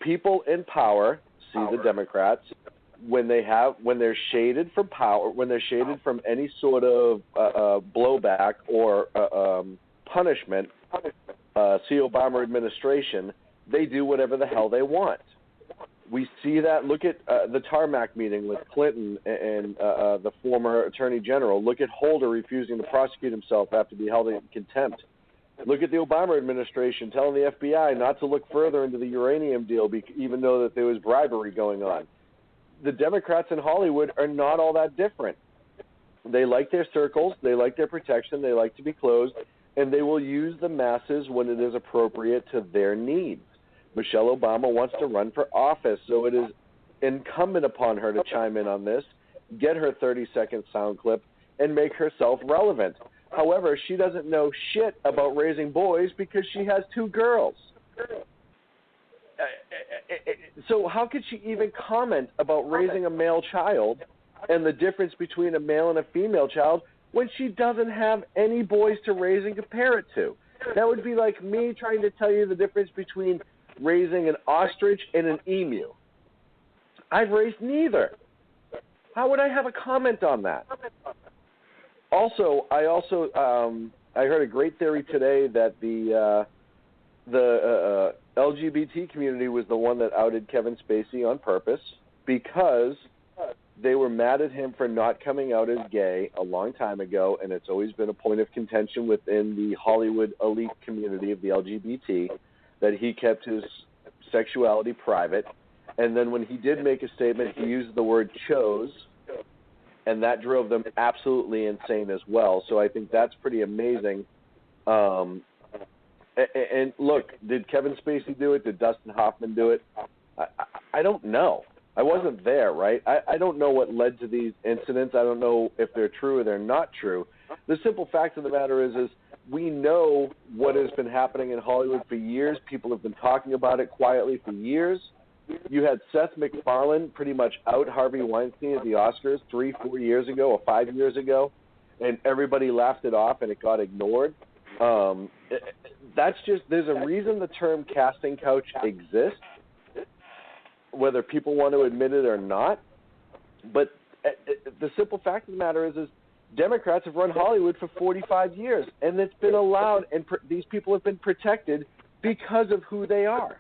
People in power see the Democrats when they're shaded from power, when they're shaded from any sort of blowback or punishment, see Obama administration, they do whatever the hell they want. We see that. Look at the tarmac meeting with Clinton and the former Attorney General. Look at Holder refusing to prosecute himself after being held in contempt. Look at the Obama administration telling the FBI not to look further into the uranium deal, even though that there was bribery going on. The Democrats in Hollywood are not all that different. They like their circles, they like their protection, they like to be closed, and they will use the masses when it is appropriate to their needs. Michelle Obama wants to run for office, so it is incumbent upon her to chime in on this, get her 30-second sound clip, and make herself relevant. However, she doesn't know shit about raising boys because she has 2 girls. So how could she even comment about raising a male child and the difference between a male and a female child when she doesn't have any boys to raise and compare it to? That would be like me trying to tell you the difference between raising an ostrich and an emu. I've raised neither. How would I have a comment on that? Also, I heard a great theory today that the LGBT community was the one that outed Kevin Spacey on purpose because they were mad at him for not coming out as gay a long time ago, and it's always been a point of contention within the Hollywood elite community of the LGBT that he kept his sexuality private. And then when he did make a statement, he used the word chose, and that drove them absolutely insane as well. So I think that's pretty amazing. And look, did Kevin Spacey do it? Did Dustin Hoffman do it? I don't know. I wasn't there, right? I don't know what led to these incidents. I don't know if they're true or they're not true. The simple fact of the matter is we know what has been happening in Hollywood for years. People have been talking about it quietly for years. You had Seth MacFarlane pretty much out Harvey Weinstein at the Oscars 3-4 years ago or 5 years ago, and everybody laughed it off and it got ignored. That's just, there's a reason the term casting couch exists, whether people want to admit it or not. But the simple fact of the matter is Democrats have run Hollywood for 45 years, and it's been allowed, and these people have been protected because of who they are.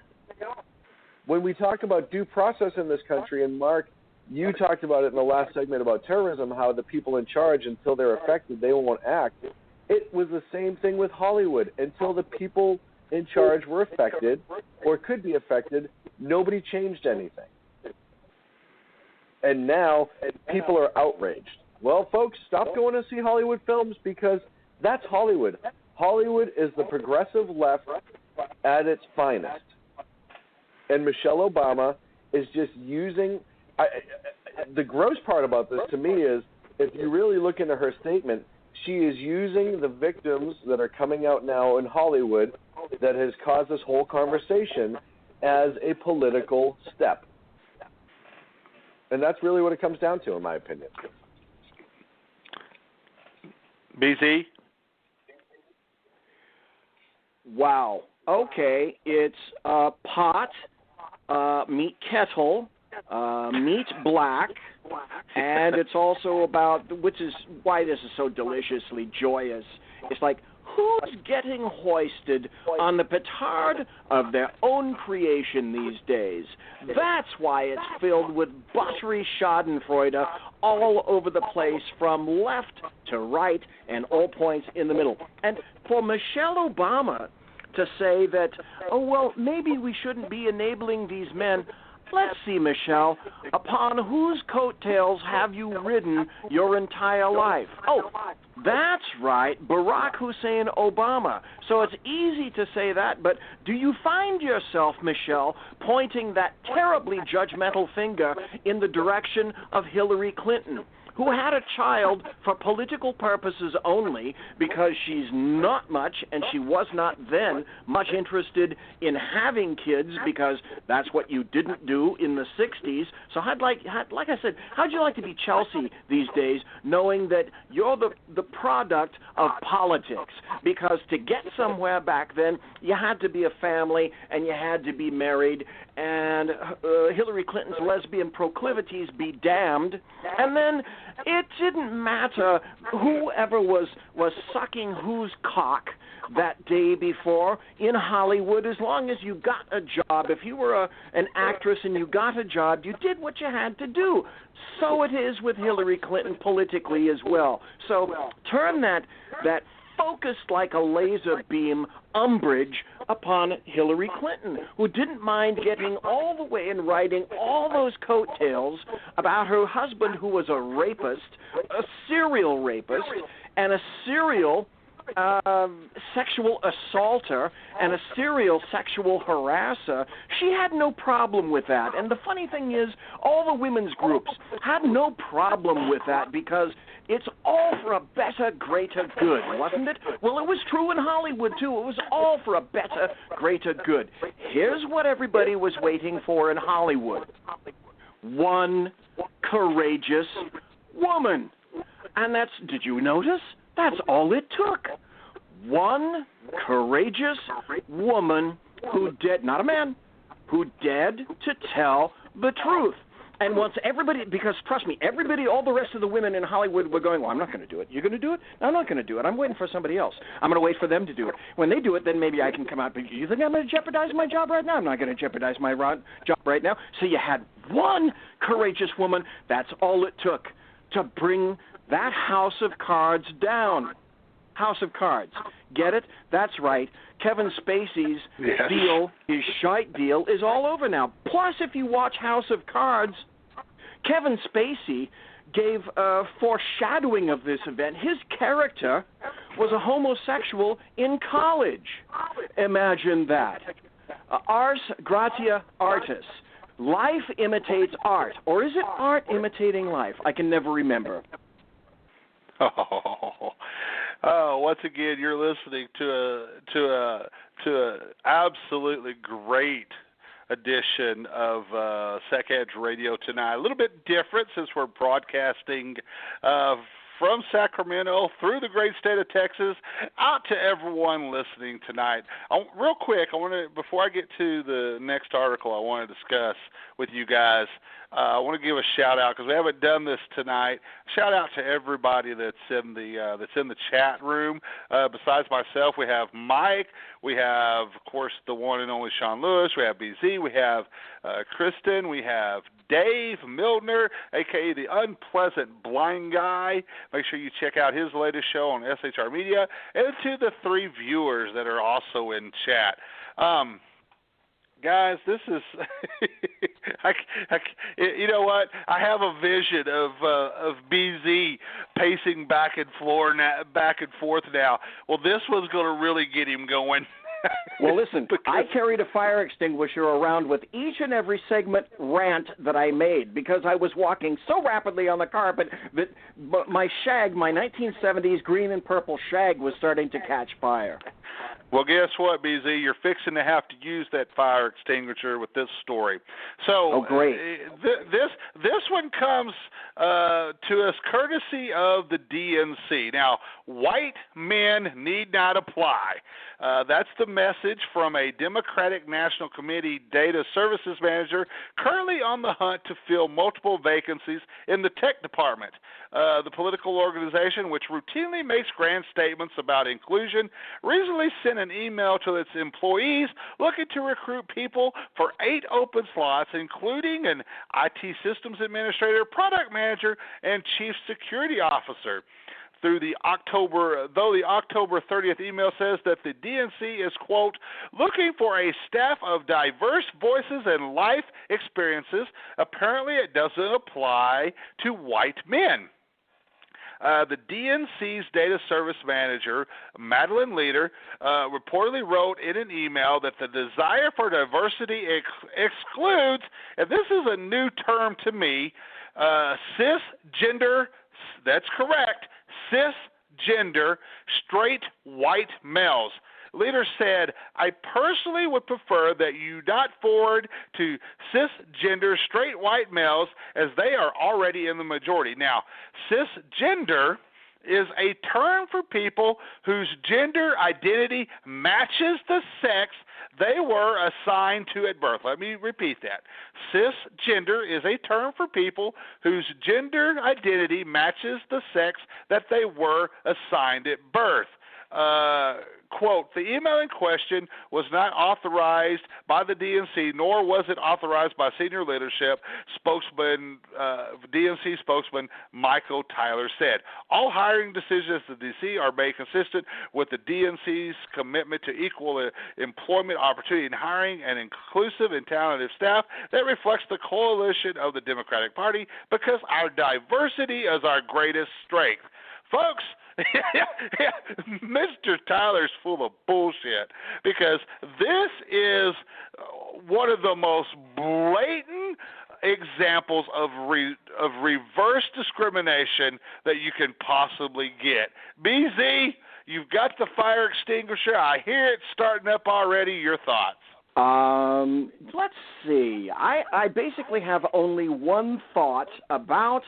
When we talk about due process in this country, and Mark, you talked about it in the last segment about terrorism, how the people in charge, until they're affected, they won't act. It was the same thing with Hollywood. Until the people in charge were affected or could be affected, nobody changed anything. And now people are outraged. Well, folks, stop going to see Hollywood films because that's Hollywood. Hollywood is the progressive left at its finest. And Michelle Obama is just using the gross part about this to me is if you really look into her statement, she is using the victims that are coming out now in Hollywood that has caused this whole conversation as a political step. And that's really what it comes down to, in my opinion. BZ? Wow. Okay, it's pot, meat kettle, meat black, and it's also about, which is why this is so deliciously joyous. It's like, who's getting hoisted on the petard of their own creation these days? That's why it's filled with buttery schadenfreude all over the place from left to right and all points in the middle. And for Michelle Obama to say that, oh, well, maybe we shouldn't be enabling these men. Let's see, Michelle, upon whose coattails have you ridden your entire life? Oh, that's right, Barack Hussein Obama. So it's easy to say that, but do you find yourself, Michelle, pointing that terribly judgmental finger in the direction of Hillary Clinton, who had a child for political purposes only because she's not much, and she was not then much interested in having kids because that's what you didn't do in the 60s. So like I said, how'd you like to be Chelsea these days, knowing that you're the product of politics? Because to get somewhere back then, you had to be a family and you had to be married, and Hillary Clinton's lesbian proclivities be damned. And then it didn't matter whoever was sucking whose cock that day before in Hollywood, as long as you got a job. If you were an actress and you got a job, you did what you had to do. So it is with Hillary Clinton politically as well. So turn that focused like a laser beam umbrage upon Hillary Clinton, who didn't mind getting all the way and writing all those coattails about her husband, who was a rapist, a serial rapist, and a serial sexual assaulter and a serial sexual harasser. She had no problem with that. And the funny thing is, all the women's groups had no problem with that because it's all for a better, greater good, wasn't it? Well, it was true in Hollywood, too. It was all for a better, greater good. Here's what everybody was waiting for in Hollywood. One courageous woman. And that's, did you notice? That's all it took. One courageous woman who not a man, who dared to tell the truth. And once everybody, because trust me, everybody, all the rest of the women in Hollywood were going, well, I'm not going to do it. You're going to do it? No, I'm not going to do it. I'm waiting for somebody else. I'm going to wait for them to do it. When they do it, then maybe I can come out. But you think I'm going to jeopardize my job right now? I'm not going to jeopardize my job right now. So you had one courageous woman. That's all it took to bring that house of cards down. House of Cards. Get it? That's right. Kevin Spacey's deal, his shite deal, is all over now. Plus, if you watch House of Cards, Kevin Spacey gave a foreshadowing of this event. His character was a homosexual in college. Imagine that. Ars gratia artis. Life imitates art. Or is it art imitating life? I can never remember. Oh, once again, you're listening to a absolutely great edition of Sackheads Radio tonight. A little bit different since we're broadcasting from Sacramento through the great state of Texas out to everyone listening tonight. Real quick, before I get to the next article I want to discuss with you guys, I want to give a shout out because we haven't done this tonight. Shout out to everybody that's in the chat room. Besides myself, we have Mike. We have, of course, the one and only Sean Lewis. We have BZ. We have Kristen. We have Dave Mildner, a.k.a. the Unpleasant Blind Guy. Make sure you check out his latest show on SHR Media. And to the 3 viewers that are also in chat. Guys, this is you know what? I have a vision of BZ pacing back and forth now. Well, this one's going to really get him going. Well, listen, I carried a fire extinguisher around with each and every segment rant that I made because I was walking so rapidly on the carpet that my 1970s green and purple shag was starting to catch fire. Well, guess what, BZ? You're fixing to have to use that fire extinguisher with this story. So, great. This one comes to us courtesy of the DNC. Now, white men need not apply. That's the message from a Democratic National Committee data services manager currently on the hunt to fill multiple vacancies in the tech department. The political organization, which routinely makes grand statements about inclusion, recently sent an email to its employees looking to recruit people for 8 open slots, including an IT systems administrator, product manager, and chief security officer. Though the October 30th email says that the DNC is, quote, looking for a staff of diverse voices and life experiences, apparently it doesn't apply to white men. The DNC's data service manager, Madeline Leader, reportedly wrote in an email that the desire for diversity excludes, and this is a new term to me, cisgender, that's correct, cisgender, straight white males. Leader said, I personally would prefer that you not forward to cisgender straight white males as they are already in the majority. Now, cisgender is a term for people whose gender identity matches the sex they were assigned to at birth. Let me repeat that. Cisgender is a term for people whose gender identity matches the sex that they were assigned at birth. Quote, the email in question was not authorized by the DNC, nor was it authorized by senior leadership, DNC spokesman Michael Tyler said. All hiring decisions at the DC are made consistent with the DNC's commitment to equal employment opportunity in hiring an inclusive and talented staff that reflects the coalition of the Democratic Party, because our diversity is our greatest strength. Folks, Mr. Tyler's full of bullshit, because this is one of the most blatant examples of reverse discrimination that you can possibly get. BZ, you've got the fire extinguisher. I hear it starting up already. Your thoughts? Let's see. I basically have only one thought about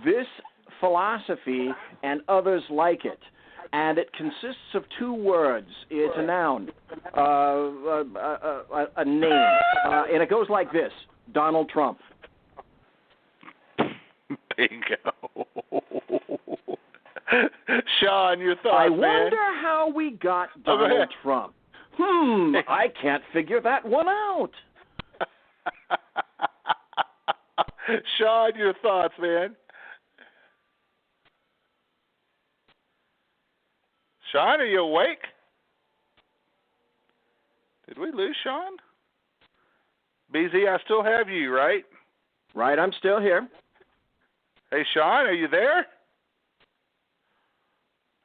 this philosophy and others like it, and it consists of two words. It's a noun, a name, and it goes like this: Donald Trump. Bingo. Sean, your thoughts, I man? wonder how we got Donald Trump. I can't figure that one out. Sean, your thoughts, man? Sean, are you awake? Did we lose Sean? BZ, I still have you, right? Right, I'm still here. Hey, Sean, are you there?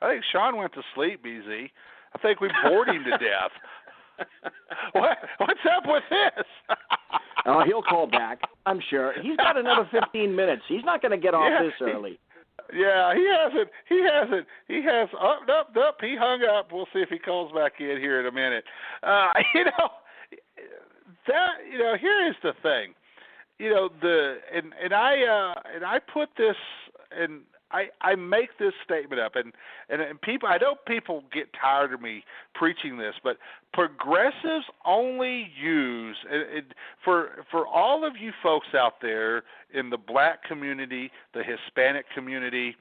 I think Sean went to sleep, BZ. I think we bored him to death. What's up with this? Oh, he'll call back, I'm sure. He's got another 15 minutes. He's not going to get off this early. Yeah, he hasn't. He has up. He hung up. We'll see if he calls back in here in a minute. Here is the thing. I put this, and I make this statement up, and people. I know people get tired of me preaching this, but progressives only use for all of you folks out there in the black community, the Hispanic community,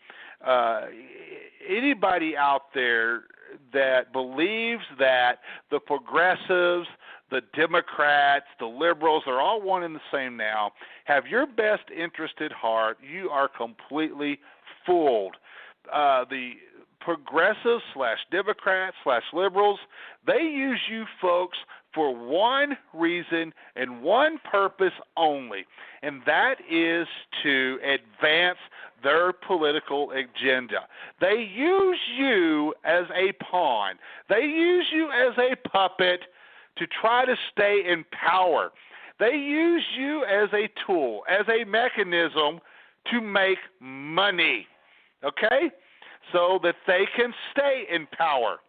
anybody out there that believes that the progressives, the Democrats, the liberals are all one and the same now, have your best interest at heart, you are completely fooled. The progressives / Democrats / liberals, they use you folks for one reason and one purpose only, and that is to advance their political agenda. They use you as a pawn. They use you as a puppet to try to stay in power. They use you as a tool, as a mechanism to make money, okay, so that they can stay in power.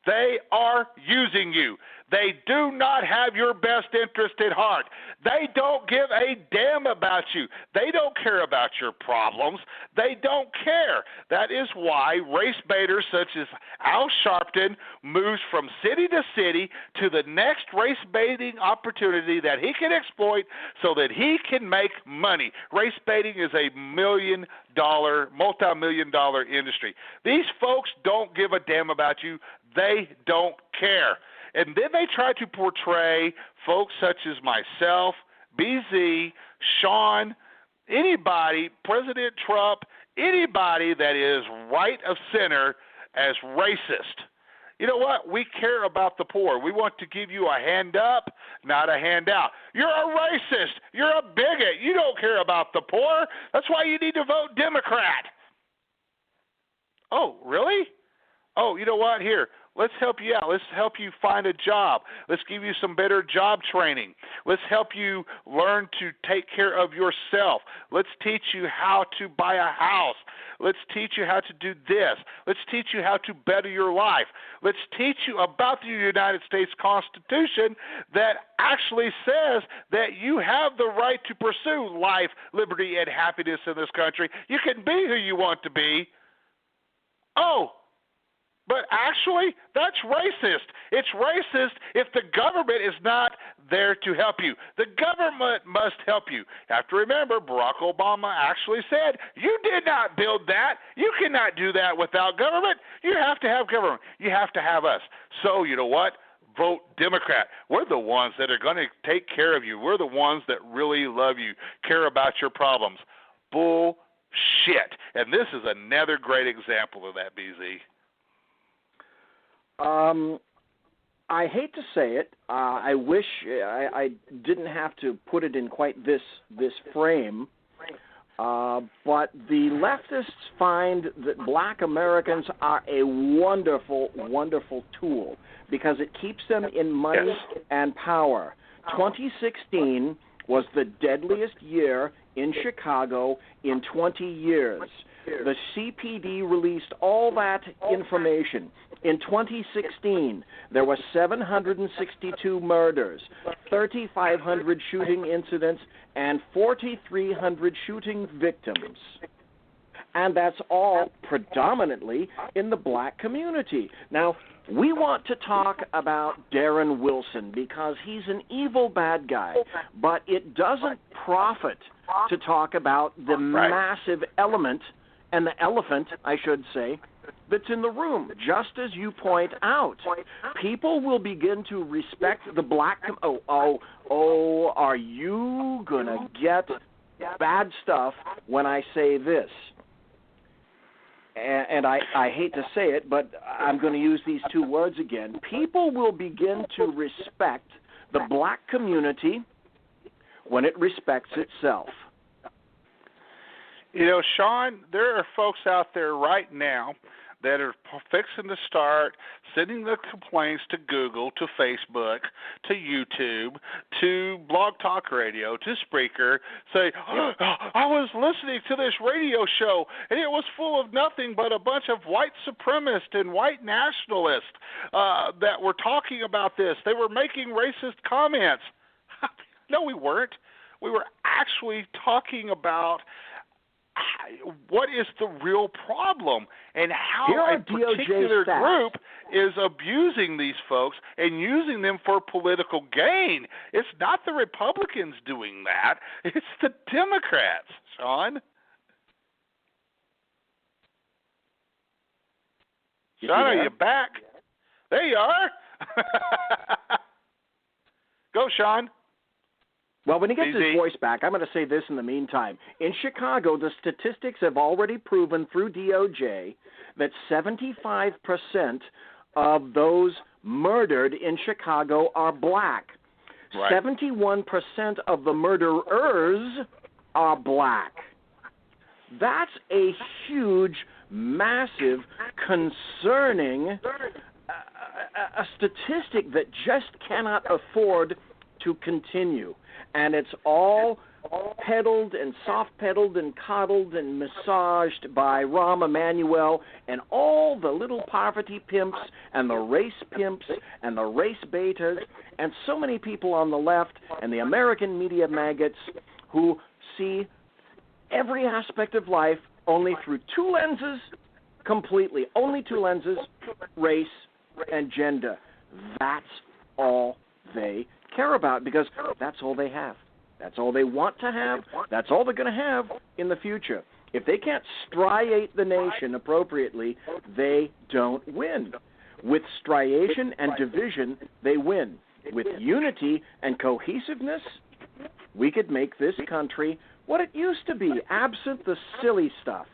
They are using you. They do not have your best interest at heart. They don't give a damn about you. They don't care about your problems. They don't care. That is why race baiters such as Al Sharpton moves from city to city to the next race baiting opportunity that he can exploit so that he can make money. Race baiting is a multi-million-dollar industry. These folks don't give a damn about you. They don't care. And then they try to portray folks such as myself, BZ, Sean, anybody, President Trump, anybody that is right of center as racist. You know what? We care about the poor. We want to give you a hand up, not a handout. You're a racist. You're a bigot. You don't care about the poor. That's why you need to vote Democrat. Oh, really? Oh, you know what? Here. Let's help you out. Let's help you find a job. Let's give you some better job training. Let's help you learn to take care of yourself. Let's teach you how to buy a house. Let's teach you how to do this. Let's teach you how to better your life. Let's teach you about the United States Constitution that actually says that you have the right to pursue life, liberty, and happiness in this country. You can be who you want to be. Oh, but actually, that's racist. It's racist if the government is not there to help you. The government must help you. You have to remember, Barack Obama actually said, you did not build that. You cannot do that without government. You have to have government. You have to have us. So, you know what? Vote Democrat. We're the ones that are going to take care of you. We're the ones that really love you, care about your problems. Bullshit. And this is another great example of that, BZ. I hate to say it. I wish I didn't have to put it in quite this frame. But the leftists find that black Americans are a wonderful, wonderful tool because it keeps them in money and power. 2016 was the deadliest year in Chicago in 20 years. The CPD released all that information. In 2016, there were 762 murders, 3,500 shooting incidents, and 4,300 shooting victims. And that's all predominantly in the black community. Now, we want to talk about Darren Wilson because he's an evil bad guy, but it doesn't profit to talk about the massive element, and the elephant, I should say, that's in the room. Just as you point out, people will begin to respect the black. Are you gonna get bad stuff when I say this? And I hate to say it, but I'm going to use these two words again. People will begin to respect the black community when it respects itself. You know, Sean, there are folks out there right now that are fixing to start sending the complaints to Google, to Facebook, to YouTube, to Blog Talk Radio, to Spreaker, say, I was listening to this radio show, and it was full of nothing but a bunch of white supremacists and white nationalists that were talking about this. They were making racist comments. No, we weren't. We were actually talking about what is the real problem and how a particular group is abusing these folks and using them for political gain. It's not the Republicans doing that. It's the Democrats, Sean. Sean, are you back? There you are. Go, Sean. Well, when he gets his voice back, I'm going to say this in the meantime. In Chicago, the statistics have already proven through DOJ that 75% of those murdered in Chicago are black. Right. 71% of the murderers are black. That's a huge, massive, concerning a statistic that just cannot afford to continue. And it's all peddled and soft-pedaled and coddled and massaged by Rahm Emanuel and all the little poverty pimps and the race pimps and the race betas and so many people on the left and the American media maggots who see every aspect of life only through two lenses, completely, only two lenses, race and gender. That's all they care about because that's all they have. That's all they want to have. That's all they're going to have in the future. If they can't striate the nation appropriately, they don't win. With striation and division, they win. With unity and cohesiveness, we could make this country what it used to be, absent the silly stuff.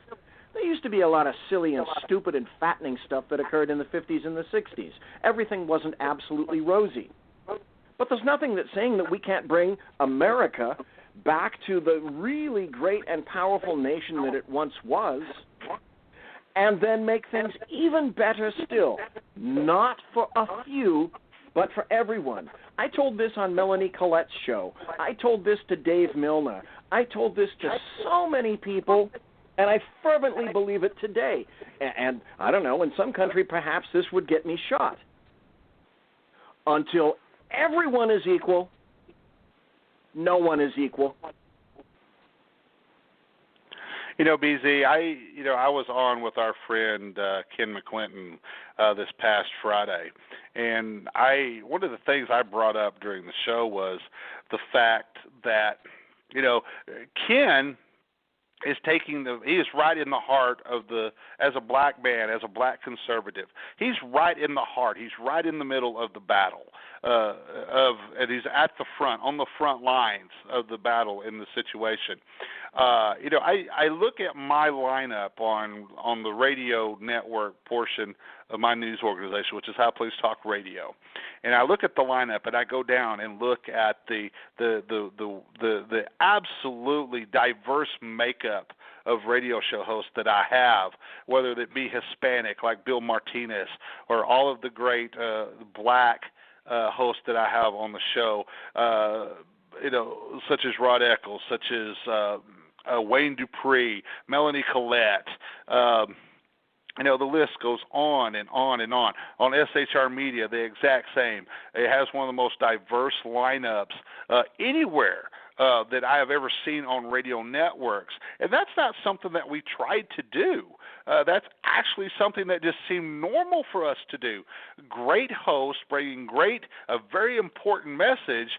There used to be a lot of silly and stupid and fattening stuff that occurred in the 50s and the 60s. Everything wasn't absolutely rosy. But there's nothing that's saying that we can't bring America back to the really great and powerful nation that it once was, and then make things even better still, not for a few, but for everyone. I told this on Melanie Collette's show. I told this to Dave Milner. I told this to so many people, and I fervently believe it today. And I don't know, in some country perhaps this would get me shot. Until everyone is equal, no one is equal. BZ, I was on with our friend Ken McClinton this past Friday, and one of the things I brought up during the show was the fact that, Ken is he is right in the heart of as a black man, as a black conservative. He's right in the heart. He's right in the middle of the battle, and he's at the front, on the front lines of the battle in the situation. I look at my lineup on the radio network portion of my news organization, which is How Police Talk Radio, and I look at the lineup and I go down and look at the absolutely diverse makeup of radio show hosts that I have, whether it be Hispanic like Bill Martinez or all of the great black hosts that I have on the show, such as Rod Eccles, such as Wayne Dupree, Melanie Collette. The list goes on and on and on. On SHR Media, the exact same. It has one of the most diverse lineups anywhere that I have ever seen on radio networks. And that's not something that we tried to do. That's actually something that just seemed normal for us to do. Great hosts bringing a very important message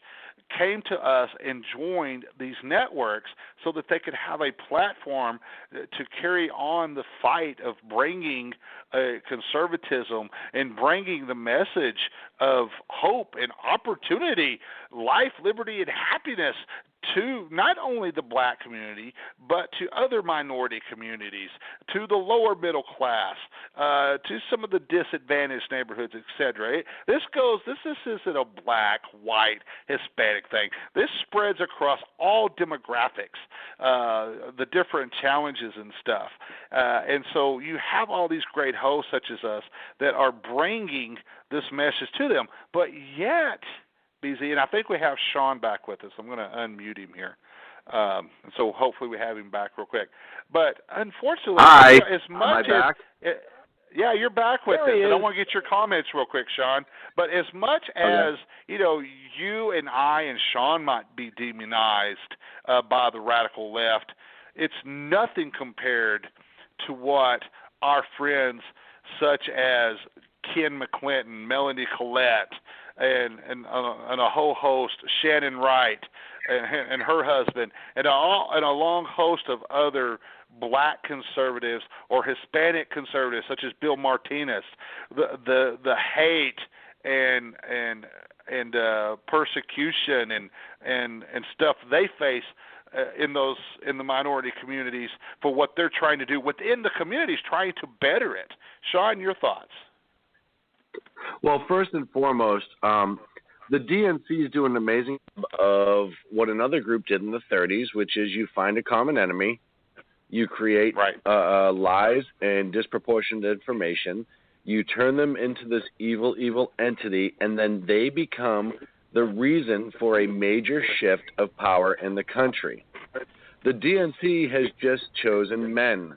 came to us and joined these networks so that they could have a platform to carry on the fight of bringing conservatism and bringing the message of hope and opportunity, life, liberty, and happiness to not only the black community, but to other minority communities, to the lower middle class, to some of the disadvantaged neighborhoods, etc. This isn't a black, white, Hispanic thing. This spreads across all demographics, the different challenges and stuff. And so you have all these great hosts such as us that are bringing this message to them, but yet, BZ, and I think we have Sean back with us. I'm going to unmute him here. So hopefully we have him back real quick. But unfortunately, Hi. As much Am I back? Yeah, you're back with us. And I want to get your comments real quick, Sean. But as much as, you and I and Sean might be demonized by the radical left, it's nothing compared to what our friends such as Ken McClinton, Melanie Collette, and a whole host, Shannon Wright and her husband, and a long host of other black conservatives or Hispanic conservatives such as Bill Martinez, the hate and persecution and stuff they face in the minority communities for what they're trying to do within the communities, trying to better it. Sean, your thoughts? Well, first and foremost, the DNC is doing an amazing job of what another group did in the 30s, which is you find a common enemy, you create lies and disproportionate information, you turn them into this evil entity, and then they become the reason for a major shift of power in the country. The DNC has just chosen men.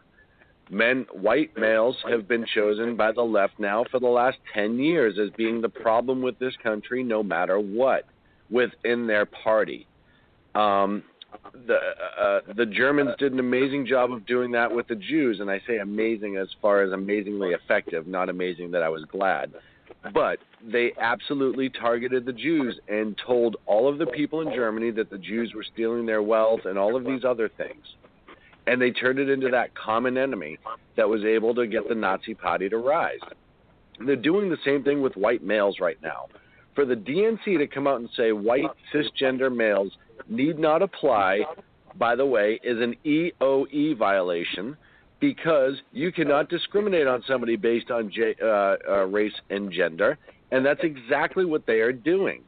White males have been chosen by the left now for the last 10 years as being the problem with this country no matter what within their party. The Germans did an amazing job of doing that with the Jews, and I say amazing as far as amazingly effective, not amazing that I was glad. But they absolutely targeted the Jews and told all of the people in Germany that the Jews were stealing their wealth and all of these other things. And they turned it into that common enemy that was able to get the Nazi Party to rise. They're doing the same thing with white males right now. For the DNC to come out and say white cisgender males need not apply, by the way, is an EOE violation because you cannot discriminate on somebody based on race and gender, and that's exactly what they are doing.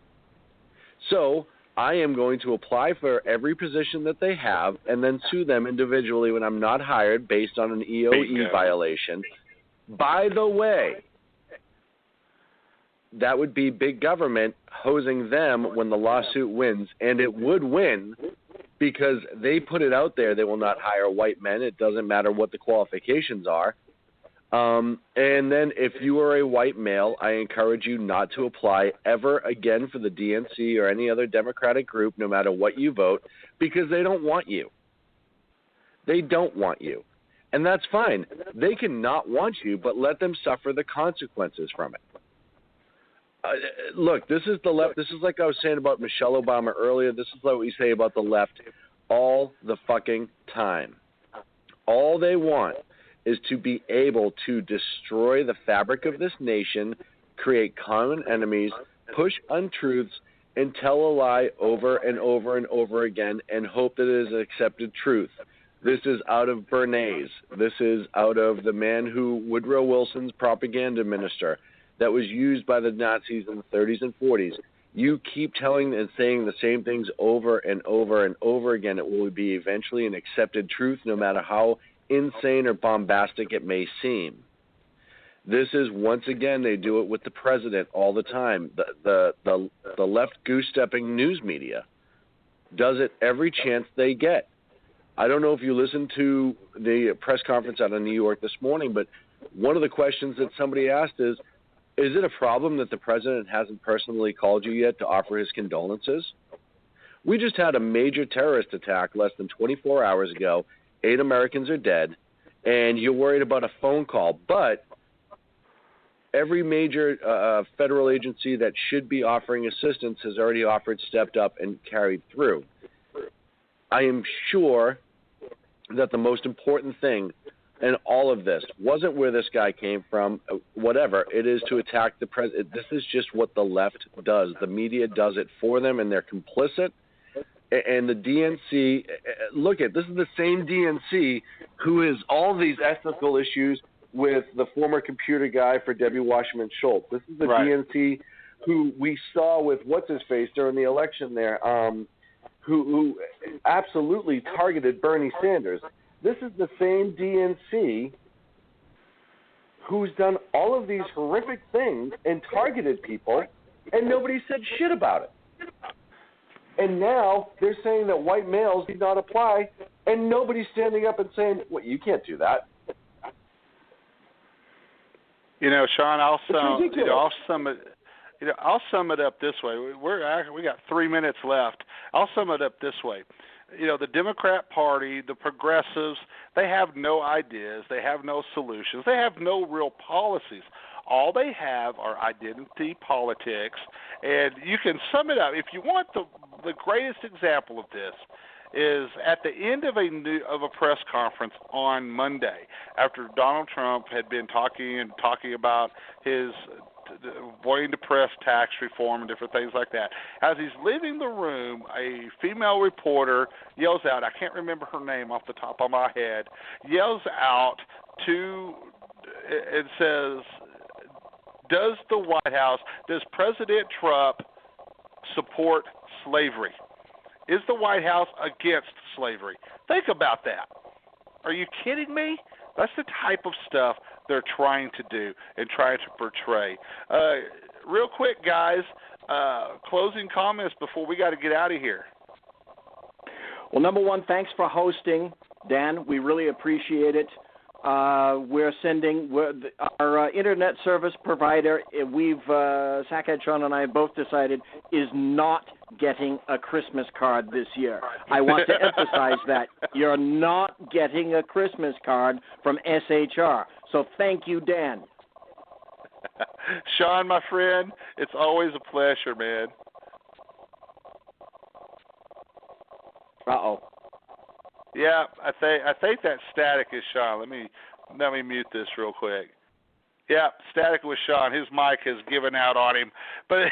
So I am going to apply for every position that they have and then sue them individually when I'm not hired based on an EOE violation. By the way, that would be big government hosing them when the lawsuit wins, and it would win because they put it out there they will not hire white men. It doesn't matter what the qualifications are. And then if you are a white male, I encourage you not to apply ever again for the DNC or any other Democratic group, no matter what you vote, because they don't want you. They don't want you. And that's fine. They can not want you, but let them suffer the consequences from it. Look, this is the left. This is like I was saying about Michelle Obama earlier. This is what we say about the left all the fucking time. All they want is to be able to destroy the fabric of this nation, create common enemies, push untruths, and tell a lie over and over and over again and hope that it is an accepted truth. This is out of Bernays. This is out of the man who, Woodrow Wilson's propaganda minister, that was used by the Nazis in the 30s and 40s. You keep telling and saying the same things over and over and over again. It will be eventually an accepted truth, no matter how insane or bombastic it may seem. This is, once again, they do it with the president all the time. The left goose-stepping news media does it every chance they get. I don't know if you listened to the press conference out of New York this morning, but one of the questions that somebody asked is it a problem that the president hasn't personally called you yet to offer his condolences? We just had a major terrorist attack less than 24 hours ago. 8 Americans are dead, and you're worried about a phone call. But every major federal agency that should be offering assistance has already offered, stepped up, and carried through. I am sure that the most important thing in all of this wasn't where this guy came from, whatever. It is to attack the president. This is just what the left does. The media does it for them, and they're complicit. And the DNC, this is the same DNC who has all these ethical issues with the former computer guy for Debbie Wasserman Schultz. This is the DNC who we saw with what's-his-face during the election there, who absolutely targeted Bernie Sanders. This is the same DNC who's done all of these horrific things and targeted people, and nobody said shit about it. And now they're saying that white males do not apply, and nobody's standing up and saying, well, you can't do that. Sean, I'll sum it up this way. We got 3 minutes left. I'll sum it up this way. The Democrat Party, the progressives, they have no ideas. They have no solutions. They have no real policies. All they have are identity politics, and you can sum it up. If you want the greatest example of this is at the end of a press conference on Monday, after Donald Trump had been talking about his wanting to press tax reform and different things like that. As he's leaving the room, a female reporter yells out, I can't remember her name off the top of my head, yells out and says, does President Trump support slavery? Is the White House against slavery? Think about that. Are you kidding me? That's the type of stuff they're trying to do and trying to portray. Real quick, guys, closing comments before we got to get out of here. Well, number one, thanks for hosting, Dan. We really appreciate it. We're sending our internet service provider. Sackhead Sean and I both decided is not getting a Christmas card this year. I want to emphasize that you're not getting a Christmas card from SHR. So thank you, Dan. Sean, my friend, it's always a pleasure, man. Uh-oh. Yeah, I think that static is Sean. Let me mute this real quick. Yeah, static with Sean. His mic has given out on him, but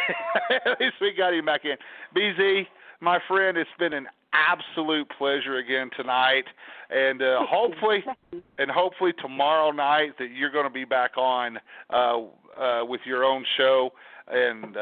at least we got him back in. BZ, my friend, it's been an absolute pleasure again tonight, and hopefully tomorrow night that you're going to be back on with your own show. And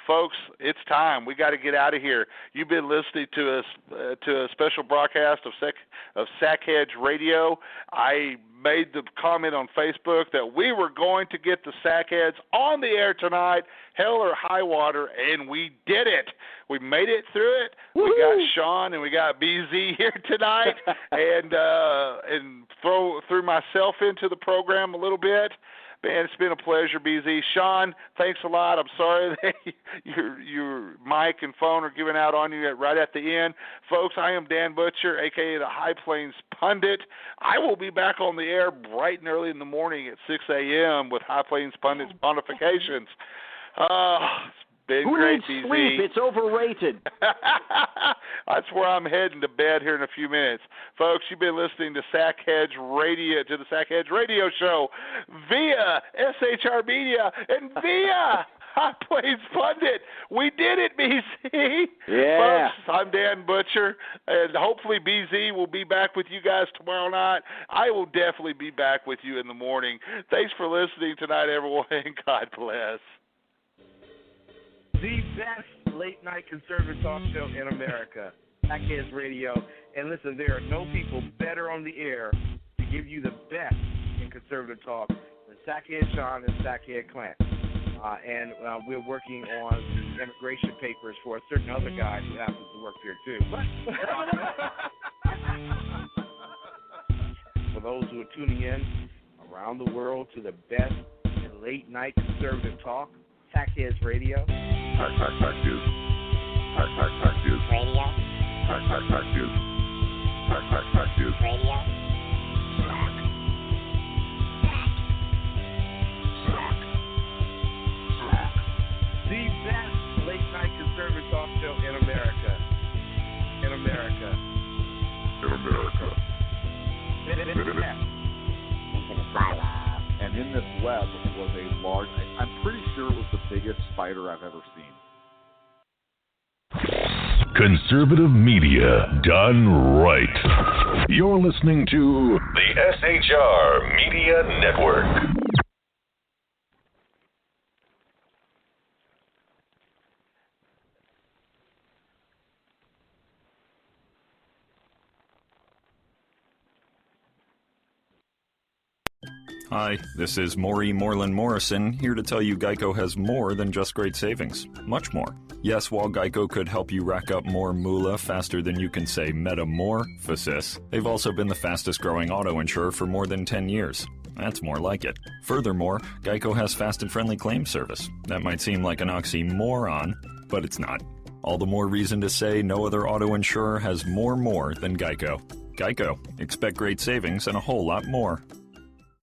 folks, it's time. We got to get out of here. You've been listening to a special broadcast of Sackheads Radio. I made the comment on Facebook that we were going to get the Sackheads on the air tonight, hell or high water, and we did it. We made it through it. Woo-hoo. We got Sean and we got BZ here tonight, and threw myself into the program a little bit. Man, it's been a pleasure, BZ. Sean, thanks a lot. I'm sorry that your mic and phone are giving out on you right at the end. Folks, I am Dan Butcher, a.k.a. the High Plains Pundit. I will be back on the air bright and early in the morning at 6 a.m. with High Plains Pundit's Pontifications. It's been Who great, needs BZ. sleep? It's overrated. That's where I'm heading to bed here in a few minutes. Folks, you've been listening to the Sackheads Radio Show via SHR Media and via High Plains Pundit. We did it, BZ. Yeah. Folks, I'm Dan Butcher, and hopefully BZ will be back with you guys tomorrow night. I will definitely be back with you in the morning. Thanks for listening tonight, everyone, and God bless. The best late-night conservative talk show in America, Sackheads Radio. And listen, there are no people better on the air to give you the best in conservative talk than Sackhead Sean and Sackhead Clint. And we're working on the immigration papers for a certain other guy who happens to work here, too. For those who are tuning in around the world to the best in late-night conservative talk, Sackheads Radio. Sack news. Sack news. Radio. Sack news. Sack news. Radio. The best late-night conservative talk show in America. In America. In America. Into the silo. And in this web was a large, I'm pretty sure it was the biggest spider I've ever seen. Conservative media done right. You're listening to the SHR Media Network. Hi, this is Maury Moreland Morrison, here to tell you Geico has more than just great savings. Much more. Yes, while Geico could help you rack up more moolah faster than you can say metamorphosis, they've also been the fastest growing auto insurer for more than 10 years. That's more like it. Furthermore, Geico has fast and friendly claim service. That might seem like an oxymoron, but it's not. All the more reason to say no other auto insurer has more than Geico. Geico. Expect great savings and a whole lot more.